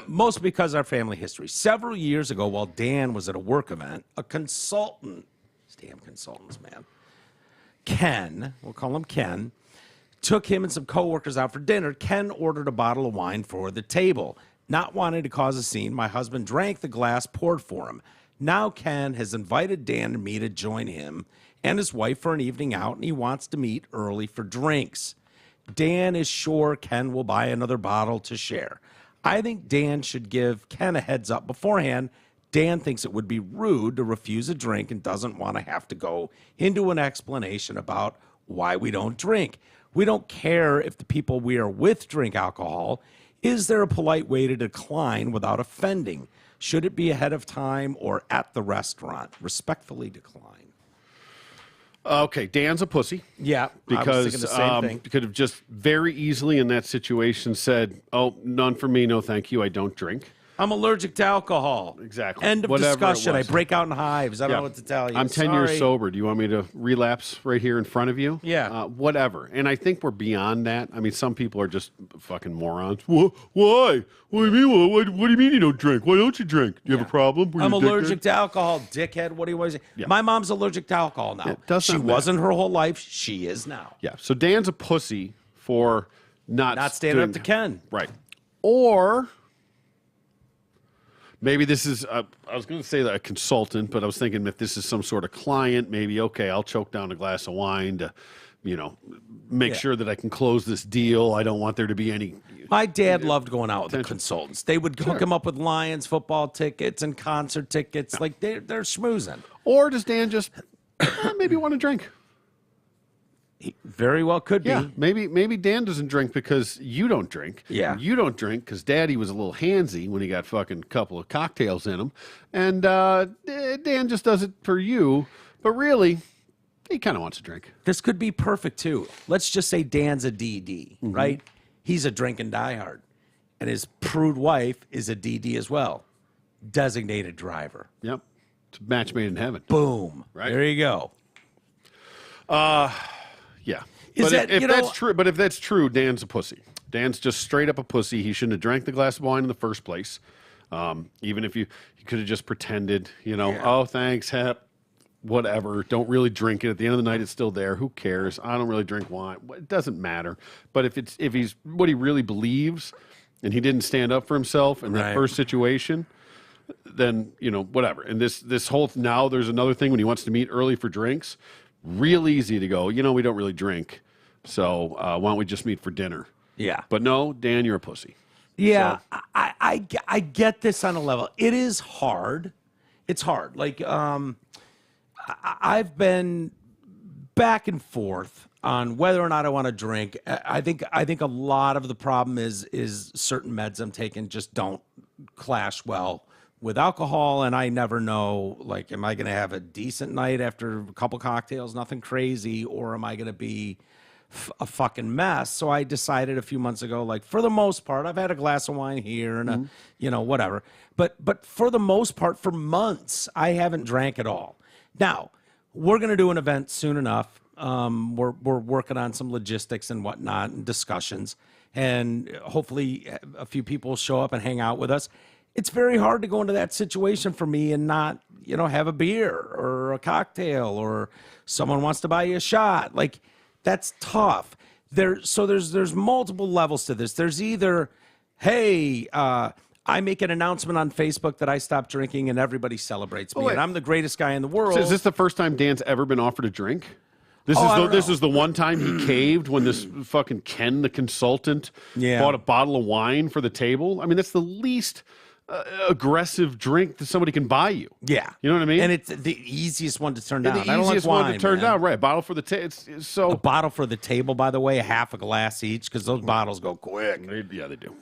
Most because of our family history. Several years ago, while Dan was at a work event, a consultant, these damn consultants, man, Ken, we'll call him Ken, took him and some coworkers out for dinner. Ken ordered a bottle of wine for the table. Not wanting to cause a scene, my husband drank the glass poured for him. Now Ken has invited Dan and me to join him and his wife for an evening out, and he wants to meet early for drinks. Dan is sure Ken will buy another bottle to share. I think Dan should give Ken a heads up beforehand. Dan thinks it would be rude to refuse a drink and doesn't want to have to go into an explanation about why we don't drink. We don't care if the people we are with drink alcohol. Is there a polite way to decline without offending? Should it be ahead of time or at the restaurant? Respectfully decline. Okay, Dan's a pussy. Yeah, I was Because thinking the same thing. could have just very easily in that situation said, "Oh, none for me, no thank you. I don't drink." I'm allergic to alcohol. Exactly. End of Whatever it discussion. I was. break out in hives. I don't Yeah. know what to tell you. I'm 10 years Sorry. sober. Do you want me to relapse right here in front of you? Yeah. Whatever. And I think we're beyond that. I mean, some people are just fucking morons. Why? What do you mean? What do you mean you don't drink? Why don't you drink? Do you have a problem? Were you I'm a dickhead? allergic to alcohol, dickhead. What do you want to say? Yeah. My mom's allergic to alcohol now. it does she not matter. wasn't her whole life. She is now. Yeah. So Dan's a pussy for Not standing up doing- to Ken. Right. Or maybe this is, I was going to say that a consultant, but I was thinking if this is some sort of client, maybe, okay, I'll choke down a glass of wine to, make sure that I can close this deal. I don't want there to be any. My dad loved going out with the consultants. They would hook him up with Lions football tickets and concert tickets. Like they're schmoozing. Or does Dan just maybe want to drink? He very well could Yeah, be. maybe Dan doesn't drink because you don't drink. Yeah. You don't drink because Daddy was a little handsy when he got fucking couple of cocktails in him. And Dan just does it for you. But really, he kind of wants to drink. This could be perfect too. Let's just say Dan's a DD, Mm-hmm. right? He's a drinking diehard, and his prude wife is a DD as well, designated driver. Yep. It's a match made in heaven. Boom. Right. There you go. Yeah. Is But that, if you know- that's true, but if that's true, Dan's a pussy. Dan's just straight up a pussy. He shouldn't have drank the glass of wine in the first place. Even if you could have just pretended, oh, thanks, hep, whatever. Don't really drink it. At the end of the night, it's still there. Who cares? I don't really drink wine. It doesn't matter. But if he's what he really believes, and he didn't stand up for himself in that Right. first situation, then whatever. And this whole now there's another thing when he wants to meet early for drinks. Real easy to go. We don't really drink, so why don't we just meet for dinner? Yeah. But no, Dan, you're a pussy. Yeah, I get this on a level. It is hard. It's hard. Like I've been back and forth on whether or not I want to drink. I think a lot of the problem is certain meds I'm taking just don't clash well with alcohol, and I never know, like, am I going to have a decent night after a couple cocktails, nothing crazy, or am I going to be a fucking mess? So I decided a few months ago, like, for the most part, I've had a glass of wine here and whatever, but for the most part, for months, I haven't drank at all. Now, we're going to do an event soon enough. We're working on some logistics and whatnot and discussions, and hopefully a few people will show up and hang out with us. It's very hard to go into that situation for me and not, have a beer or a cocktail, or someone wants to buy you a shot. Like, that's tough. There's multiple levels to this. There's either, hey, I make an announcement on Facebook that I stopped drinking and everybody celebrates me, wait. and I'm the greatest guy in the world. So is this the first time Dan's ever been offered a drink? This is the one time he caved when this fucking Ken, the consultant, bought a bottle of wine for the table. I mean, that's the least aggressive drink that somebody can buy you. Yeah. You know what I mean? And it's the easiest one to turn down. The I don't like easiest one wine, to turn man. down, right? Bottle for the table. A bottle for the table, by the way, half a glass each, because those bottles go quick. Yeah, they do.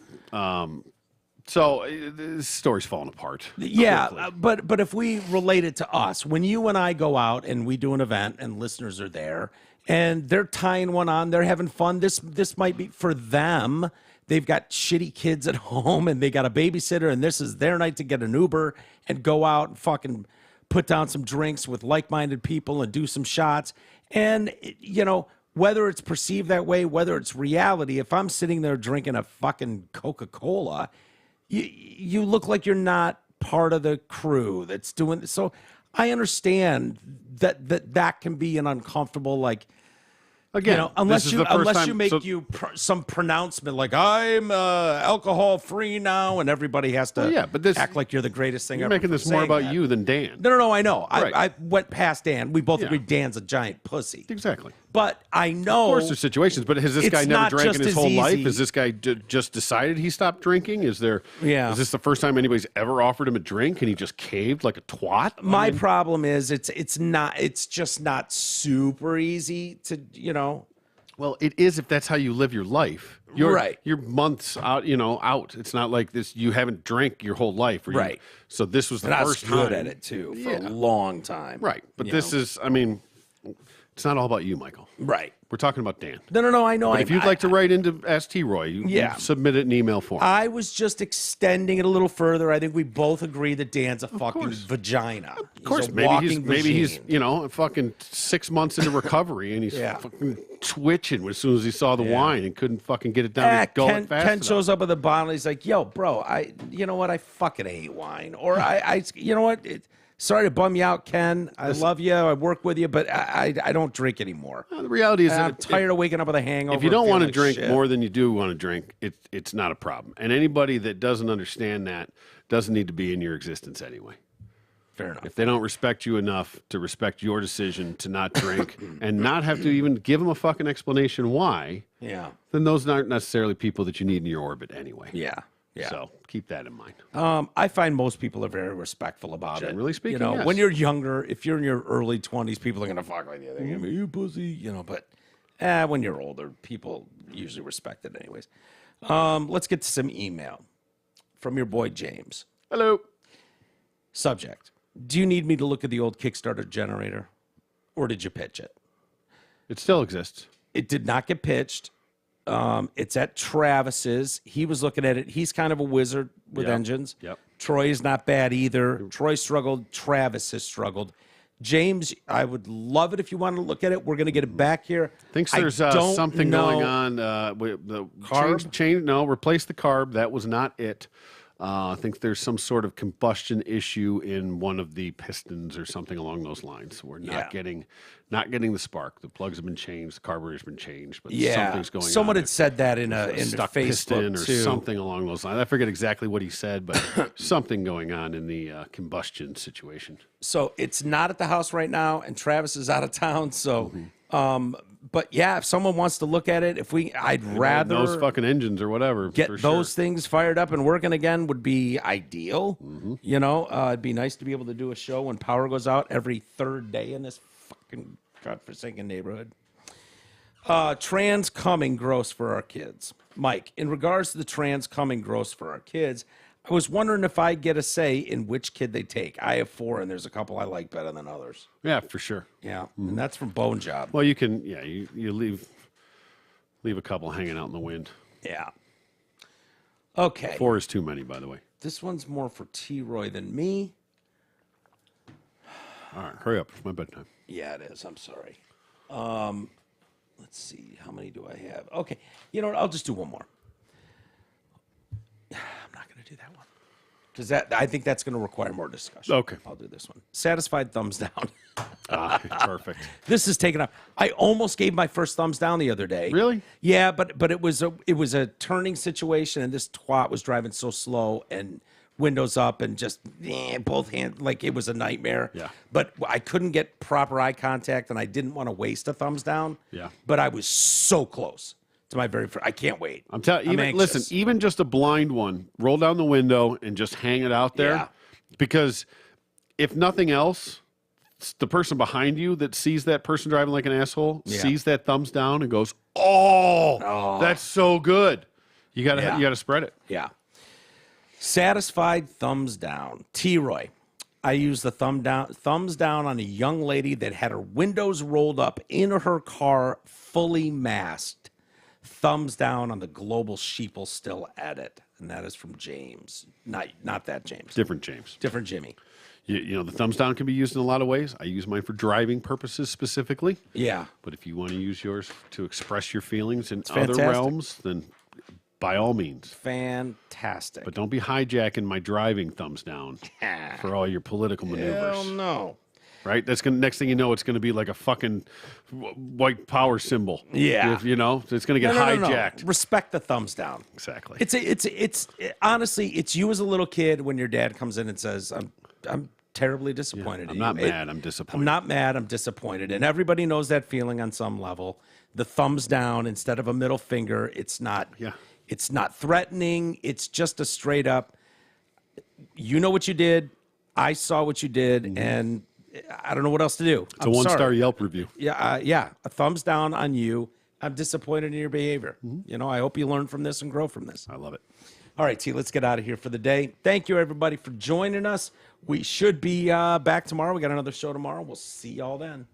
So this story's falling apart. Yeah, but if we relate it to us, when you and I go out and we do an event and listeners are there and they're tying one on, they're having fun. This might be for them. They've got shitty kids at home and they got a babysitter, and this is their night to get an Uber and go out and fucking put down some drinks with like-minded people and do some shots. And, whether it's perceived that way, whether it's reality, if I'm sitting there drinking a fucking Coca-Cola, you look like you're not part of the crew that's doing this. So I understand that can be an uncomfortable, like, Again, unless you make so, some pronouncement like I'm alcohol free now, and everybody has to act like you're the greatest thing you're ever. making this more about you than Dan. No, I know. Right. I went past Dan. We both Yeah. agree Dan's a giant pussy. Exactly. But I know. Of course, there's situations. But has this it's guy never not drank in just his as whole life? easy. Has this guy just decided he stopped drinking? Is this the first time anybody's ever offered him a drink and he just caved like a twat? My problem is it's just not super easy to Well, it is if that's how you live your life. Right. You're months out, out. It's not like this. You haven't drank your whole life. Right. So this was the And I was first good time. at it too for a long time. Right. But this is, it's not all about you, Michael. Right. We're talking about Dan. No, I know. But if you'd like to write into Ask T. Roy, you submit it in email form. I was just extending it a little further. I think we both agree that Dan's a fucking vagina. Of course, he's a maybe he's vagine. fucking 6 months into recovery and he's fucking twitching as soon as he saw the wine and couldn't fucking get it down his gullet fast Ken enough. shows up with a bottle. He's like, "Yo, bro, you know what? I fucking hate wine." Or you know what? Sorry to bum you out, Ken. I love you. I work with you, but I don't drink anymore. The reality is, I'm tired of waking up with a hangover. if you don't want to like drink shit. more than you do want to drink, it's not a problem. And anybody that doesn't understand that doesn't need to be in your existence anyway. Fair enough. If they don't respect you enough to respect your decision to not drink and not have to even give them a fucking explanation why, then those aren't necessarily people that you need in your orbit anyway. Yeah. So keep that in mind. I find most people are very respectful about Generally it. speaking, yes. yes. When you're younger, if you're in your early 20s, people are going to fuck with you. They're going to be, you pussy, but when you're older, people usually respect it anyways. Let's get to some email from your boy, James. Hello. Subject: do you need me to look at the old Kickstarter generator, or did you pitch it? It still exists. It did not get pitched. It's at Travis's. He was looking at it. He's kind of a wizard with engines. Yep. Troy is not bad either. Troy struggled. Travis has struggled. James, I would love it if you want to look at it. We're going to get it back here. Thinks there's don't something know- going on with the Carb? No, replace the carb. That was not it. I think there's some sort of combustion issue in one of the pistons or something along those lines. We're not getting the spark. The plugs have been changed. The carburetor's been changed, but something's going on. Someone had said that in Stuck Facebook piston or too. something along those lines. I forget exactly what he said, but something going on in the combustion situation. So it's not at the house right now, and Travis is out of town. So, but yeah, if someone wants to look at it, I'd rather those fucking engines or whatever. get for those sure. things fired up and working again would be ideal. You know, it'd be nice to be able to do a show when power goes out every third day in this fucking godforsaken neighborhood. Trans coming gross for our kids. Mike, in regards to the trans coming gross for our kids, I was wondering if I get a say in which kid they take. I have 4, and there's a couple I like better than others. Yeah, for sure. Yeah, and that's from Bone Job. Well, you can, you leave a couple hanging out in the wind. Yeah. Okay. 4 is too many, by the way. This one's more for T-Roy than me. All right, hurry up. It's my bedtime. Yeah, it is. I'm sorry. Let's see. How many do I have? Okay. You know what? I'll just do one more. I'm not going to do that one. Because I think that's going to require more discussion. Okay. I'll do this one. Satisfied thumbs down. Perfect. This is taken up. I almost gave my first thumbs down the other day. Really? Yeah, but it was a turning situation, and this twat was driving so slow and windows up and just both hands, like it was a nightmare. Yeah. But I couldn't get proper eye contact, and I didn't want to waste a thumbs down. Yeah. But I was so close to my very first. I can't wait. I'm telling you, anxious. listen, even just a blind one, roll down the window and just hang it out there. Yeah. Because if nothing else, it's the person behind you that sees that person driving like an asshole, sees that thumbs down and goes, oh, that's so good. You gotta spread it. Yeah. Satisfied thumbs down. T-Roy. I used the thumbs down on a young lady that had her windows rolled up in her car, fully masked. Thumbs down on the global sheeple still at it. And that is from James. Not that James. Different James. Different Jimmy. You know, the thumbs down can be used in a lot of ways. I use mine for driving purposes specifically. Yeah. But if you want to use yours to express your feelings in other fantastic. realms, then by all means. Fantastic. But don't be hijacking my driving thumbs down for all your political maneuvers. Hell no. Right? That's gonna. Next thing you know, it's going to be like a fucking white power symbol. Yeah. You know, it's going to get No. hijacked. Respect the thumbs down. Exactly. It's honestly, it's you as a little kid when your dad comes in and says, I'm terribly disappointed. I'm in not you." mad. I'm disappointed. I'm not mad. I'm disappointed. And everybody knows that feeling on some level. The thumbs down instead of a middle finger. It's not. Yeah. It's not threatening. It's just a straight up. You know what you did. I saw what you did, and I don't know what else to do. It's a 1-star Yelp review. Yeah. A thumbs down on you. I'm disappointed in your behavior. You know, I hope you learn from this and grow from this. I love it. All right, T, let's get out of here for the day. Thank you, everybody, for joining us. We should be back tomorrow. We got another show tomorrow. We'll see y'all then.